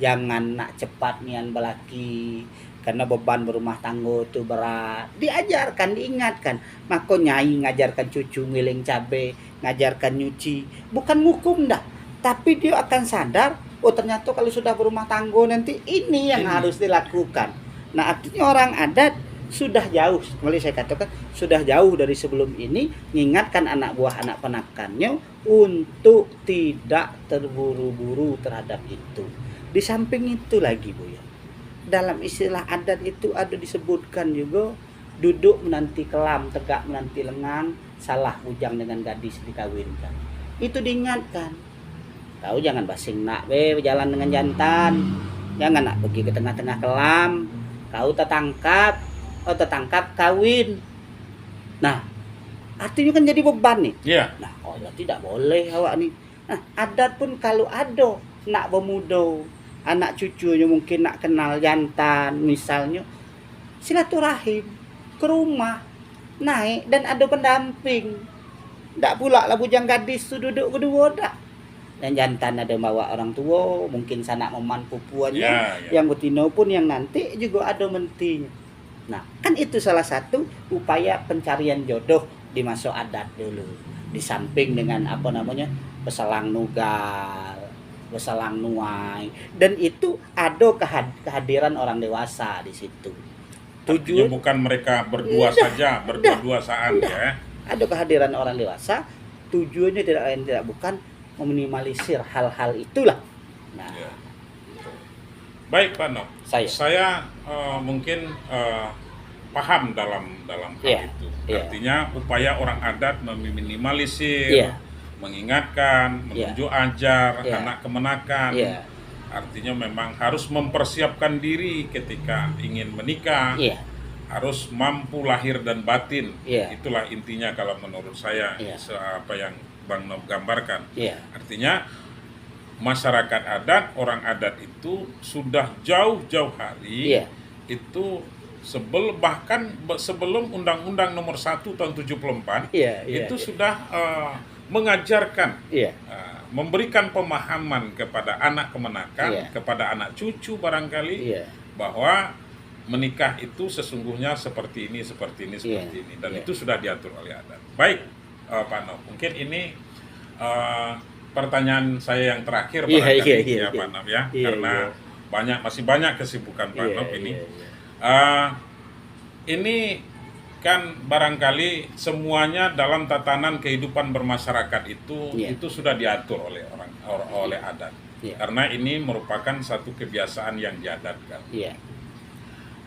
Speaker 2: jangan nak cepat nian belaki karena beban berumah tangga itu berat, diajarkan, diingatkan. Maka nyai ngajarkan cucu ngiling cabe, ngajarkan nyuci, bukan hukum dah, tapi dia akan sadar, oh ternyata kalau sudah berumah tangga nanti ini yang harus dilakukan. Nah, artinya orang adat sudah jauh, kembali saya katakan, sudah jauh dari sebelum ini mengingatkan anak buah anak penakannya untuk tidak terburu-buru terhadap itu. Di samping itu lagi Bu ya, dalam istilah adat itu ada disebutkan juga duduk menanti kelam, tegak menanti lengang, salah bujang dengan gadis dikawinkan. Itu diingatkan. Kau jangan basing nak berjalan dengan jantan, jangan nak pergi ke tengah-tengah kelam, kau tertangkap, kawin. Nah, artinya kan jadi beban nih. Nah, tidak boleh awak nih. Nah, adat pun kalau ada nak bermuda, anak cucunya mungkin nak kenal jantan misalnya, silaturahim ke rumah, naik dan ada pendamping. Tak pula lah bujang gadis tu duduk berdua dah. Dan jantan ada bawa orang tua, mungkin sanak meman pupuannya, yang betina pun yang nanti juga ada mentinya. Nah, kan itu salah satu upaya pencarian jodoh dimasuk adat dulu. Di samping dengan apa namanya peselang nugal, peselang nuai, dan itu ada kehadiran orang dewasa di situ.
Speaker 1: Artinya bukan mereka berdua saja, berdua-duaan ya.
Speaker 2: Ada kehadiran orang dewasa, tujuannya tidak lain tidak bukan meminimalisir hal-hal itulah. Nah,
Speaker 1: Ya. Baik Pak Nok, saya mungkin paham dalam hal
Speaker 2: Iya,
Speaker 1: itu.
Speaker 2: iya.
Speaker 1: Artinya upaya orang adat meminimalisir,
Speaker 2: Iya.
Speaker 1: mengingatkan,
Speaker 2: Iya.
Speaker 1: menunjuk ajar
Speaker 2: Iya.
Speaker 1: anak kemenakan.
Speaker 2: Iya.
Speaker 1: Artinya memang harus mempersiapkan diri ketika ingin menikah,
Speaker 2: Iya.
Speaker 1: harus mampu lahir dan batin.
Speaker 2: Iya.
Speaker 1: Itulah intinya kalau menurut saya,
Speaker 2: Iya.
Speaker 1: apa yang Bang Nob gambarkan.
Speaker 2: Iya.
Speaker 1: Artinya masyarakat adat, orang adat itu sudah jauh-jauh hari
Speaker 2: Iya.
Speaker 1: itu bahkan sebelum Undang-Undang Nomor 1 tahun 74
Speaker 2: Iya, iya,
Speaker 1: itu
Speaker 2: iya.
Speaker 1: sudah mengajarkan,
Speaker 2: Iya.
Speaker 1: memberikan pemahaman kepada anak kemenakan,
Speaker 2: Iya.
Speaker 1: kepada anak cucu barangkali,
Speaker 2: Iya.
Speaker 1: bahwa menikah itu sesungguhnya seperti ini,
Speaker 2: Iya.
Speaker 1: dan
Speaker 2: Iya.
Speaker 1: itu sudah diatur oleh adat. Baik, Pak Nob, mungkin ini pertanyaan saya yang terakhir
Speaker 2: Iya,
Speaker 1: barangkali
Speaker 2: iya,
Speaker 1: ya
Speaker 2: iya.
Speaker 1: Pak Nob ya,
Speaker 2: Iya,
Speaker 1: karena masih banyak kesibukan Pak Nob ini. Ini kan barangkali semuanya dalam tatanan kehidupan bermasyarakat
Speaker 2: Iya.
Speaker 1: itu sudah diatur oleh oleh adat.
Speaker 2: Iya.
Speaker 1: Karena ini merupakan satu kebiasaan yang diadatkan.
Speaker 2: Iya.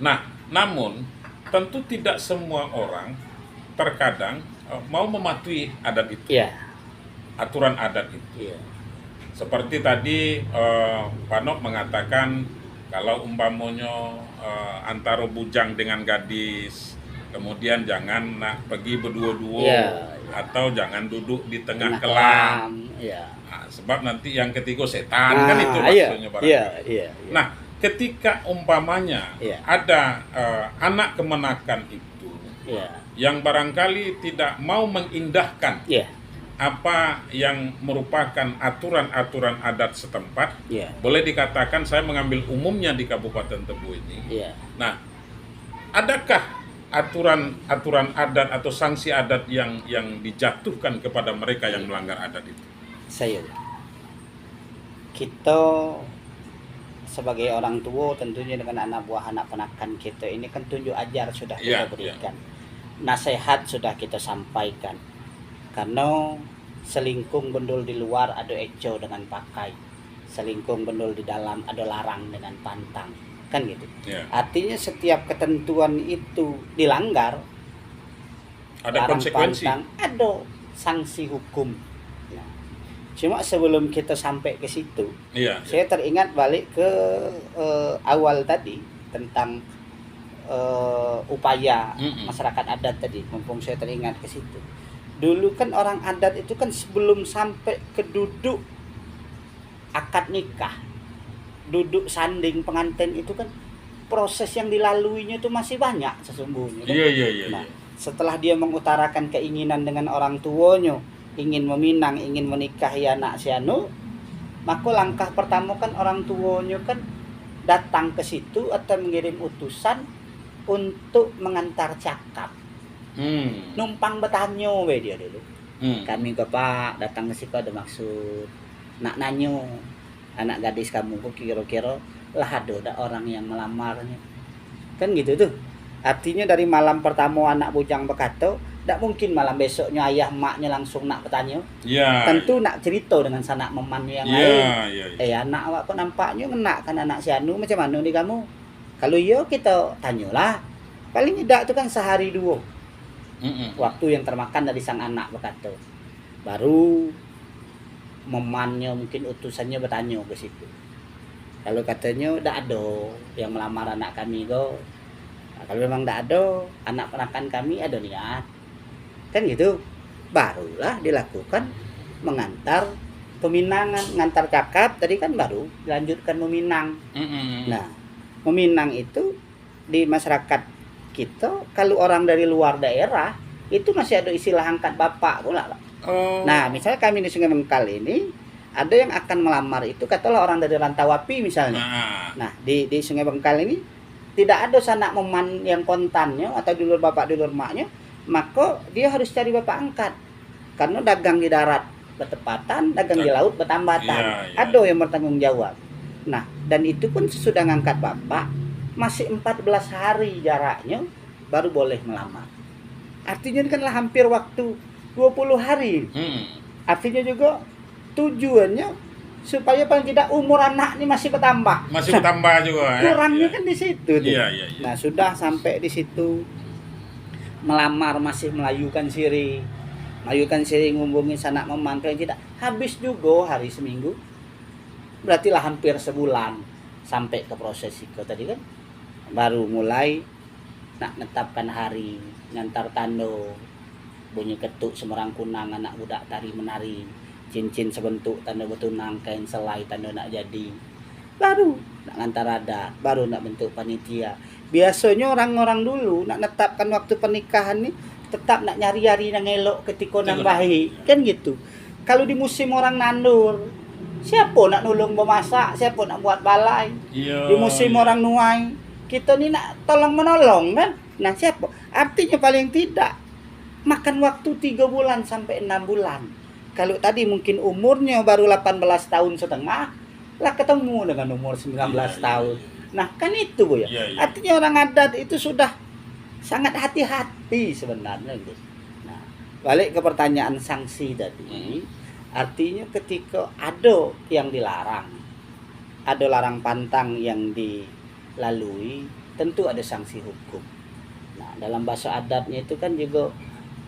Speaker 1: Nah, namun tentu tidak semua orang terkadang mau mematuhi adat itu,
Speaker 2: Iya.
Speaker 1: aturan adat itu.
Speaker 2: Iya.
Speaker 1: Seperti tadi Pak Nob mengatakan kalau umpamanya antara bujang dengan gadis, kemudian jangan pergi berdua-dua,
Speaker 2: Iya.
Speaker 1: atau jangan duduk di tengah
Speaker 2: Tengah
Speaker 1: kelam.
Speaker 2: Iya.
Speaker 1: Nah, sebab nanti yang ketiga setan, kan itu
Speaker 2: iya.
Speaker 1: maksudnya barangkali.
Speaker 2: Iya, iya, iya.
Speaker 1: Nah, ketika umpamanya
Speaker 2: Iya.
Speaker 1: ada anak kemenakan itu
Speaker 2: Iya.
Speaker 1: yang barangkali tidak mau mengindahkan
Speaker 2: Iya.
Speaker 1: apa yang merupakan aturan-aturan adat setempat,
Speaker 2: Iya.
Speaker 1: boleh dikatakan saya mengambil umumnya di Kabupaten Tebu ini.
Speaker 2: Iya.
Speaker 1: Nah, adakah aturan-aturan adat atau sanksi adat yang dijatuhkan kepada mereka yang melanggar adat itu?
Speaker 2: Saya kita sebagai orang tua tentunya dengan anak buah anak ponakan kita ini kan tunjuk ajar sudah kita
Speaker 1: Iya,
Speaker 2: berikan, nasihat sudah kita sampaikan, karena selingkung bendul di luar ada eco dengan pakai, selingkung bendul di dalam ada larang dengan pantang, kan gitu.
Speaker 1: Ya.
Speaker 2: Artinya setiap ketentuan itu dilanggar,
Speaker 1: Ada
Speaker 2: larang
Speaker 1: konsekuensi.
Speaker 2: pantang, ada sanksi hukum. Nah, cuma sebelum kita sampai ke situ,
Speaker 1: Iya.
Speaker 2: saya teringat balik ke awal tadi tentang upaya masyarakat adat tadi, mumpung saya teringat ke situ. Dulu kan orang adat itu kan sebelum sampai ke duduk akad nikah, duduk sanding pengantin itu kan proses yang dilaluinya itu masih banyak sesungguhnya. Kan?
Speaker 1: Iya.
Speaker 2: Nah, setelah dia mengutarakan keinginan dengan orang tuanya, ingin meminang, ingin menikahi anak si anu, maka langkah pertama kan orang tuanya kan datang ke situ atau mengirim utusan untuk mengantar cakap. Numpang bertanya we dia dulu. Kami ke Pak datang ke situ ada maksud nak nanyo anak gadis kamu kok kira-kira lah ada orang yang melamarnya. Kan gitu tuh. Artinya dari malam pertama anak bujang berkata, tidak mungkin malam besoknya ayah emaknya langsung nak bertanya.
Speaker 1: Iya.
Speaker 2: Tentu nak cerita dengan sanak memannya yang lain.
Speaker 1: Iya.
Speaker 2: Anak awak kok nampaknya ngenak kan anak si anu macam mana nih kamu? Kalau iya kita tanyalah. Paling tidak itu kan sehari dua. Waktu yang termakan dari sang anak berkata. Baru memannya mungkin utusannya bertanya ke situ. Kalau katanya tidak ada yang melamar anak kami go. Nah, kalau memang tidak ada, anak ponakan kami ada niat. Kan gitu. Barulah dilakukan mengantar peminangan, ngantar cakap tadi kan baru dilanjutkan meminang. Nah, meminang itu di masyarakat kita kalau orang dari luar daerah itu masih ada istilah angkat bapak pula. Nah, misalnya kami di Sungai Bengkal ini ada yang akan melamar itu katalah orang dari Rantawapi misalnya. Nah, di Sungai Bengkal ini tidak ada sanak meman yang kontannya atau dulur bapak dulur maknya maka dia harus cari bapak angkat. Karena dagang di darat bertepatan, dagang di laut bertambatan.
Speaker 1: Iya.
Speaker 2: Ada yang bertanggung jawab. Nah, dan itu pun sesudah ngangkat bapak, masih 14 hari jaraknya baru boleh melamar. Artinya ini kanlah hampir waktu 20 hari. Artinya juga tujuannya supaya paling tidak umur anak ini masih bertambah.
Speaker 1: Masih bertambah juga.
Speaker 2: Kurangnya kan di situ tuh.
Speaker 1: Iya.
Speaker 2: Nah, sudah sampai di situ melamar masih melayukan siri. Melayukan siri ngumbungin sanak memangkai tidak. Habis juga hari seminggu. Berarti lah hampir sebulan sampai ke proses itu tadi kan. Baru mulai nak netapkan hari, ngantar tando, bunyi ketuk semerang kunang anak budak tari menari, cincin sebentuk tanda betunang, kain selai tanda nak jadi, baru nak ngantar adat, baru nak bentuk panitia. Biasanya orang-orang dulu nak netapkan waktu pernikahan nih tetap nak nyari-nyari nang elok ketika nang baik kan gitu. Kalau di musim orang nandur, siapa nak nulung memasak, siapa nak buat balai. Di musim orang nuai, kita ni nak tolong menolong kan. Nah siapa? Artinya paling tidak makan waktu 3 bulan sampai 6 bulan. Kalau tadi mungkin umurnya baru 18 tahun setengah, lah ketemu dengan umur 19 tahun. Nah kan itu Bu ya. Artinya orang adat itu sudah sangat hati-hati sebenarnya gitu. Nah, balik ke pertanyaan sanksi tadi. Artinya ketika ada yang dilarang, ada larang pantang yang dilalui, tentu ada sanksi hukum. Nah, dalam bahasa adatnya itu kan juga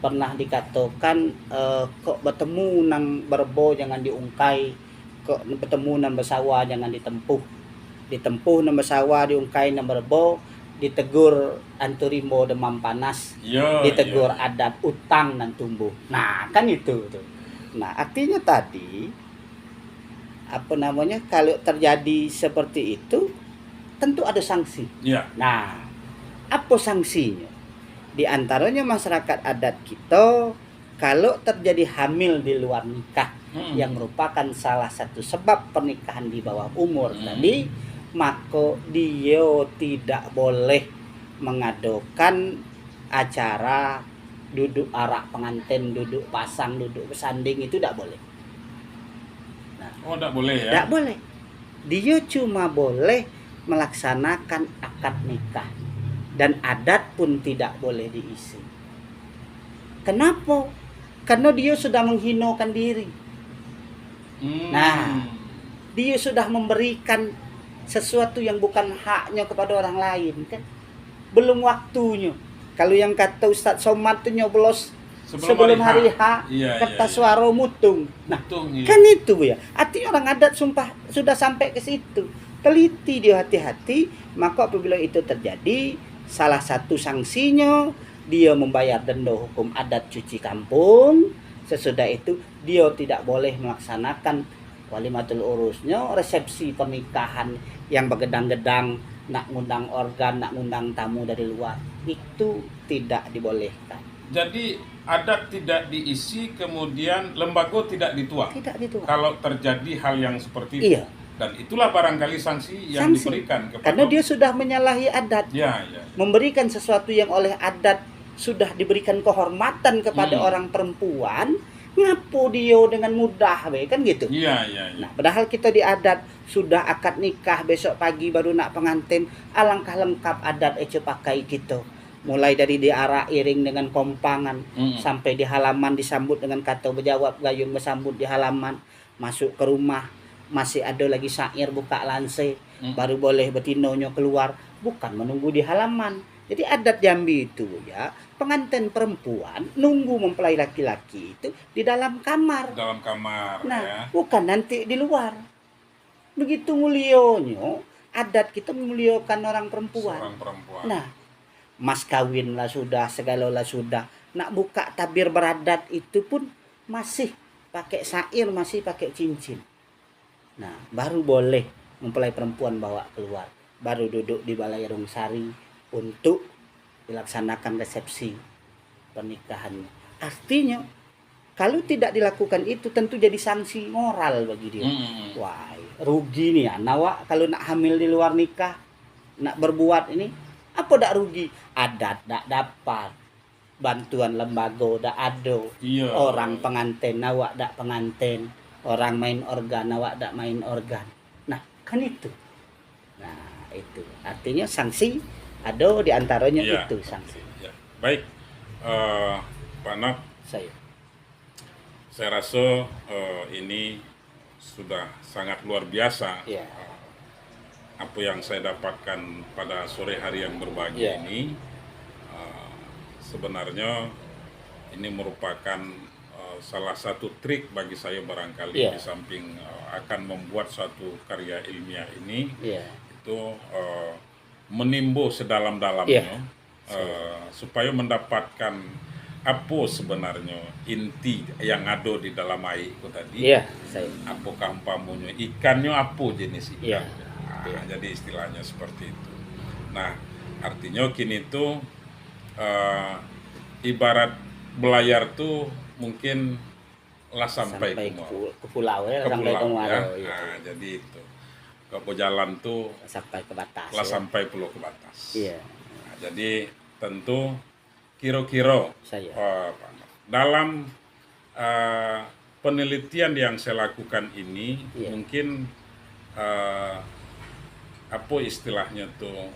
Speaker 2: pernah dikatakan kok bertemu nang berbo jangan diungkai, kok bertemu nang bersawa jangan ditempuh nang bersawa diungkai nang berbo, ditegur anturimo demam panas, ditegur adat utang dan tumbuh. Nah kan itu tuh. Nah artinya tadi kalau terjadi seperti itu tentu ada sanksi. Nah apa sanksinya? Di antaranya masyarakat adat kita kalau terjadi hamil di luar nikah yang merupakan salah satu sebab pernikahan di bawah umur tadi, maka dia tidak boleh mengadakan acara duduk arak pengantin, duduk pasang, duduk bersanding, itu tidak boleh. Nah,
Speaker 1: tidak boleh ya?
Speaker 2: Tidak boleh. Dia cuma boleh melaksanakan akad nikah dan adat pun tidak boleh diisi. Kenapa? Karena dia sudah menghinakan diri. Nah, dia sudah memberikan sesuatu yang bukan haknya kepada orang lain kan, belum waktunya. Kalau yang kata Ustadz Somad itu nyoblos sebelum hari H, kata suara mutung. Nah, kan itu Bu ya. Artinya orang adat sudah sampai ke situ. Teliti dia, hati-hati. Maka apabila itu terjadi, salah satu sanksinya dia membayar denda hukum adat cuci kampung. Sesudah itu dia tidak boleh melaksanakan walimatul urusnya, resepsi pernikahan yang bergedang-gedang, nak ngundang organ, nak ngundang tamu dari luar, itu tidak dibolehkan.
Speaker 1: Jadi adat tidak diisi, kemudian lembaga tidak dituang.
Speaker 2: Tidak dituang.
Speaker 1: Kalau terjadi hal yang seperti itu.
Speaker 2: Iya.
Speaker 1: Dan itulah barangkali sanksi yang diberikan kepada.
Speaker 2: Karena dia sudah menyalahi adat.
Speaker 1: Ya.
Speaker 2: Memberikan sesuatu yang oleh adat sudah diberikan kehormatan kepada orang perempuan. Ngapo dia dengan mudah kan gitu.
Speaker 1: Iya.
Speaker 2: Nah, padahal kita di adat sudah akad nikah, besok pagi baru nak pengantin, alangkah lengkap adat ece pakai gitu. Mulai dari diarak iring dengan kompangan sampai di halaman disambut dengan kata berjawab gayung bersambut di halaman, masuk ke rumah masih ada lagi syair buka lanse, baru boleh betinonyo keluar, bukan menunggu di halaman. Jadi adat Jambi itu ya, pengantin perempuan nunggu mempelai laki-laki itu di dalam kamar.
Speaker 1: Dalam kamar.
Speaker 2: Nah,
Speaker 1: ya.
Speaker 2: Bukan nanti di luar. Begitu mulionya, adat kita memuliakan orang perempuan. Nah, mas kawin lah sudah, segala lah sudah. Nak buka tabir beradat itu pun masih pakai syair, masih pakai cincin. Nah, baru boleh mempelai perempuan bawa keluar. Baru duduk di balai Rungsari untuk dilaksanakan resepsi pernikahannya. Artinya kalau tidak dilakukan itu tentu jadi sanksi moral bagi dia. Wah, rugi nih anak kalau nak hamil di luar nikah, nak berbuat ini apa dak rugi? Adat dak dapat. bantuan lembaga dak ado,
Speaker 1: Iya.
Speaker 2: orang pengantin awak dak pengantin, orang main organ awak dak main organ. Nah, kan itu. Nah, itu artinya sanksi ada di antaranya
Speaker 1: Iya.
Speaker 2: itu sanksi.
Speaker 1: Ya. Baik, Pak Nok,
Speaker 2: Saya.
Speaker 1: saya rasa ini sudah sangat luar biasa
Speaker 2: Iya.
Speaker 1: apa yang saya dapatkan pada sore hari yang berbahagia
Speaker 2: Iya.
Speaker 1: ini. Sebenarnya ini merupakan salah satu trik bagi saya barangkali,
Speaker 2: Iya.
Speaker 1: di samping akan membuat suatu karya ilmiah ini,
Speaker 2: Iya.
Speaker 1: itu menimbuh sedalam-dalamnya,
Speaker 2: Iya.
Speaker 1: supaya mendapatkan apa sebenarnya inti yang ada di dalam air itu tadi.
Speaker 2: Iya, saya.
Speaker 1: Apakah umpamanya ikannya apa jenis ikan?
Speaker 2: Iya.
Speaker 1: Nah,
Speaker 2: Iya.
Speaker 1: jadi istilahnya seperti itu. Nah, artinya kini tuh ibarat belayar tuh mungkin lah sampai
Speaker 2: Sampai
Speaker 1: ke
Speaker 2: ke pulau ya,
Speaker 1: ke
Speaker 2: sampai ke
Speaker 1: pulau ya.
Speaker 2: Muaro, iya.
Speaker 1: Nah, jadi itu ke jalan tuh
Speaker 2: Sampai ke batas.
Speaker 1: lah
Speaker 2: Ya.
Speaker 1: sampai pulau ke batas.
Speaker 2: Iya,
Speaker 1: Nah, jadi tentu kira-kira
Speaker 2: saya.
Speaker 1: dalam penelitian yang saya lakukan ini,
Speaker 2: Iya.
Speaker 1: mungkin apa istilahnya tuh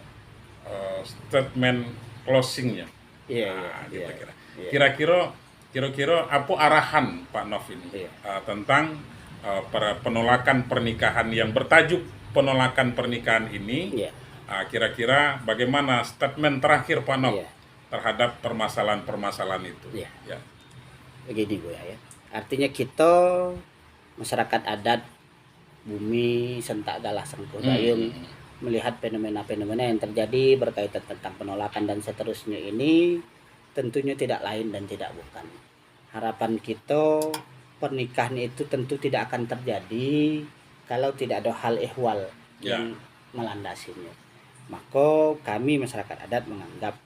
Speaker 1: statement closingnya.
Speaker 2: Iya,
Speaker 1: Nah,
Speaker 2: iya,
Speaker 1: kira-kira.
Speaker 2: iya.
Speaker 1: Kira-kira apa arahan Pak Nov ini
Speaker 2: Iya.
Speaker 1: tentang penolakan pernikahan yang bertajuk penolakan pernikahan ini?
Speaker 2: Iya.
Speaker 1: Kira-kira bagaimana statement terakhir Pak Nov
Speaker 2: Iya.
Speaker 1: terhadap permasalahan-permasalahan itu?
Speaker 2: Iya.
Speaker 1: Ya.
Speaker 2: Begini Bu ya. Artinya kita masyarakat adat bumi sentak galah sengkuh dayung melihat fenomena-fenomena yang terjadi berkaitan tentang penolakan dan seterusnya ini tentunya tidak lain dan tidak bukan. Harapan kita pernikahan itu tentu tidak akan terjadi kalau tidak ada hal ehwal
Speaker 1: Ya.
Speaker 2: yang melandasinya. Maka kami masyarakat adat menganggap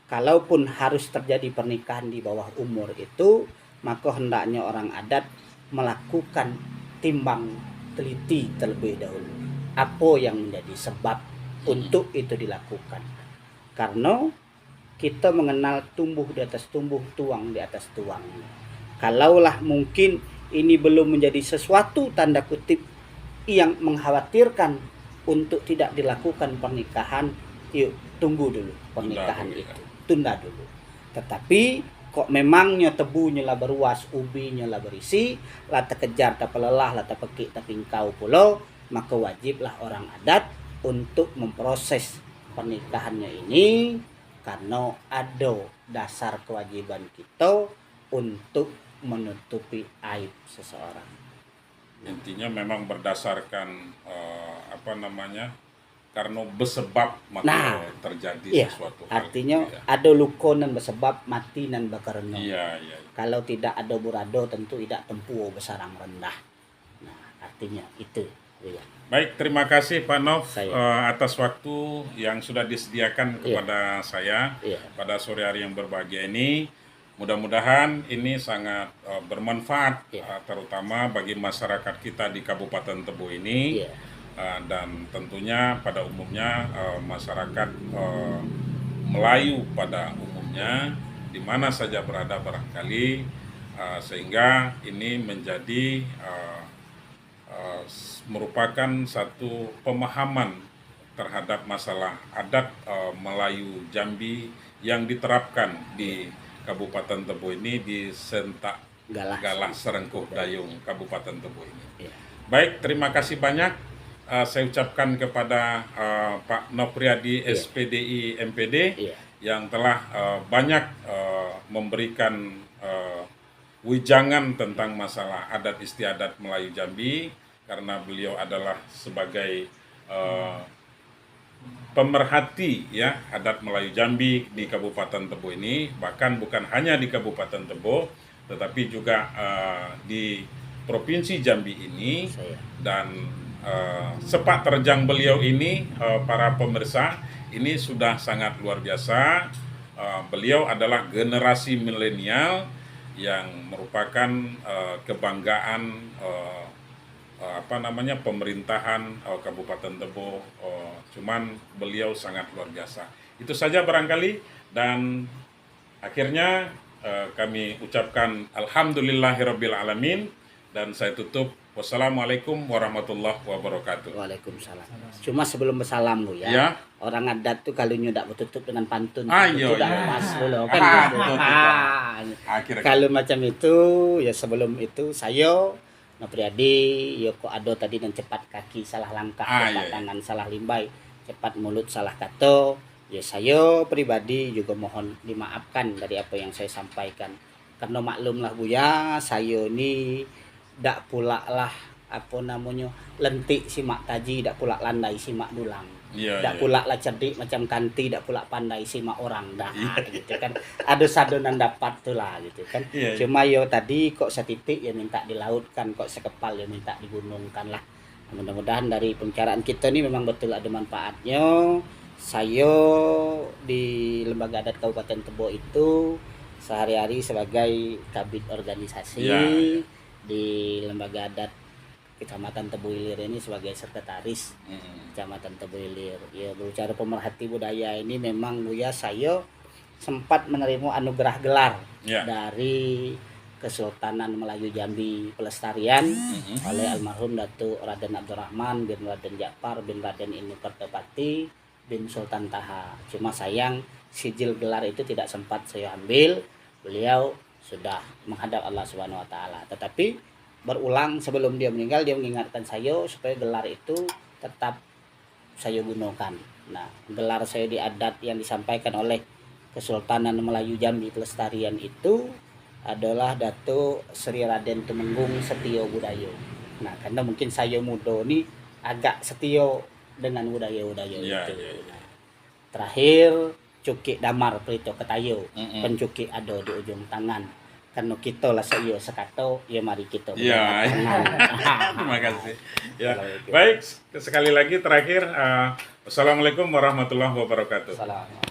Speaker 2: kalaupun harus terjadi pernikahan di bawah umur itu, maka hendaknya orang adat melakukan timbang teliti terlebih dahulu. Apa yang menjadi sebab untuk itu dilakukan? Karena kita mengenal tumbuh di atas tumbuh, tuang di atas tuang. Kalaulah mungkin ini belum menjadi sesuatu tanda kutip yang mengkhawatirkan untuk tidak dilakukan pernikahan, yuk tunggu dulu pernikahan itu. Tunda dulu. Tetapi kok memangnya tebunya lah beruas, ubinya lah berisi, lah terkejar tak pelelah, lah terpekik tak pingkau pulau, maka wajiblah orang adat untuk memproses pernikahannya ini karena ada dasar kewajiban kita untuk menutupi aib seseorang.
Speaker 1: Intinya memang berdasarkan karena bersebab maka terjadi
Speaker 2: iya,
Speaker 1: sesuatu hal.
Speaker 2: artinya
Speaker 1: Iya.
Speaker 2: ada luka nan bersebab mati nan bakarena.
Speaker 1: Iya, iya.
Speaker 2: Kalau tidak ada burado tentu tidak tempuh besarang rendah. Nah, artinya itu. Ya.
Speaker 1: Baik, terima kasih Pak Nov
Speaker 2: Saya.
Speaker 1: atas waktu yang sudah disediakan kepada saya
Speaker 2: Iya.
Speaker 1: pada sore hari yang berbahagia ini. Mudah-mudahan ini sangat bermanfaat,
Speaker 2: Iya.
Speaker 1: terutama bagi masyarakat kita di Kabupaten Tebo ini.
Speaker 2: Iya.
Speaker 1: Dan tentunya pada umumnya masyarakat Melayu pada umumnya di mana saja berada barangkali, sehingga ini menjadi merupakan satu pemahaman terhadap masalah adat Melayu Jambi yang diterapkan di Kabupaten Tebo ini, di Sentak Galah Serengkuh Dayung Kabupaten Tebo ini.
Speaker 2: Iya.
Speaker 1: Baik, terima kasih banyak. Saya ucapkan kepada Pak Nopriadi,
Speaker 2: Iya.
Speaker 1: SPDI MPD,
Speaker 2: Iya.
Speaker 1: yang telah banyak memberikan wijangan tentang masalah adat istiadat Melayu Jambi, karena beliau adalah sebagai pemerhati ya adat Melayu Jambi di Kabupaten Tebo ini, bahkan bukan hanya di Kabupaten Tebo tetapi juga di Provinsi Jambi ini.
Speaker 2: Saya.
Speaker 1: Dan sepak terjang beliau ini, para pemirsa, ini sudah sangat luar biasa. Beliau adalah generasi milenial yang merupakan kebanggaan pemerintahan Kabupaten Tebo. Cuman beliau sangat luar biasa. Itu saja barangkali, dan Akhirnya kami ucapkan alhamdulillahirabbil alamin dan saya tutup wassalamualaikum warahmatullahi wabarakatuh.
Speaker 2: Waalaikumsalam. Cuma sebelum bersalam Bu ya.
Speaker 1: Ya.
Speaker 2: Orang adat tuh kalau nyodak bertutup dengan pantun.
Speaker 1: Iya,
Speaker 2: itu udah
Speaker 1: iya.
Speaker 2: pas dulu kan.
Speaker 1: Ah,
Speaker 2: gitu.
Speaker 1: betul. Akhirnya
Speaker 2: Kalau macam itu ya sebelum itu saya Nopriadi Yoko Ado tadi dan cepat kaki salah langkah, cepat
Speaker 1: iya.
Speaker 2: tangan salah limbai, cepat mulut salah kata. Ya saya pribadi juga mohon dimaafkan dari apa yang saya sampaikan. Karena maklumlah Buya, saya ini dak pula lah apa namanya lentik simak taji, dak pula landai simak dulang.
Speaker 1: Iya,
Speaker 2: Dak
Speaker 1: iya.
Speaker 2: pula lah cerdik macam kanti, dak pula pandai simak orang dah
Speaker 1: Iya.
Speaker 2: gitu kan. Ada sadonan dapat tuh lah gitu kan.
Speaker 1: Iya, iya.
Speaker 2: Cuma yo tadi kok setitik ya minta dilautkan, kok sekepal ya minta digunungkan lah. Mudah-mudahan dari pembicaraan kita ini memang betul ada manfaatnya. Saya di Lembaga Adat Kabupaten Tebo itu sehari-hari sebagai kabid organisasi,
Speaker 1: Ya.
Speaker 2: di Lembaga Adat Kecamatan Tebu Ilir ini sebagai sekretaris Kecamatan Tebu Ilir. Ya, berbicara pemerhati budaya ini memang Buya saya sempat menerima anugerah gelar
Speaker 1: Ya.
Speaker 2: dari Kesultanan Melayu Jambi Pelestarian oleh almarhum Datuk Raden Abdurrahman bin Raden Ja'far bin Raden Inu Kertapati bin Sultan Taha. Cuma sayang sijil gelar itu tidak sempat saya ambil. Beliau sudah menghadap Allah Subhanahu wa taala. Tetapi berulang sebelum dia meninggal dia mengingatkan saya supaya gelar itu tetap saya gunakan. Nah, gelar saya di adat yang disampaikan oleh Kesultanan Melayu Jambi Pelestarian itu adalah Datuk Sri Raden Tumenggung Setio Budayo. Nah, karena mungkin saya muda nih agak setio dengan budaya-budaya
Speaker 1: Ya,
Speaker 2: itu.
Speaker 1: ya, ya.
Speaker 2: Nah, terakhir Cukik Damar Prito Ketayo, pencukik ado di ujung tangan. Karena kita lah saya sekato, ya mari kita.
Speaker 1: Ya, terima kasih. Ya, baik sekali lagi terakhir. Wassalamualaikum warahmatullahi wabarakatuh.
Speaker 2: Salam.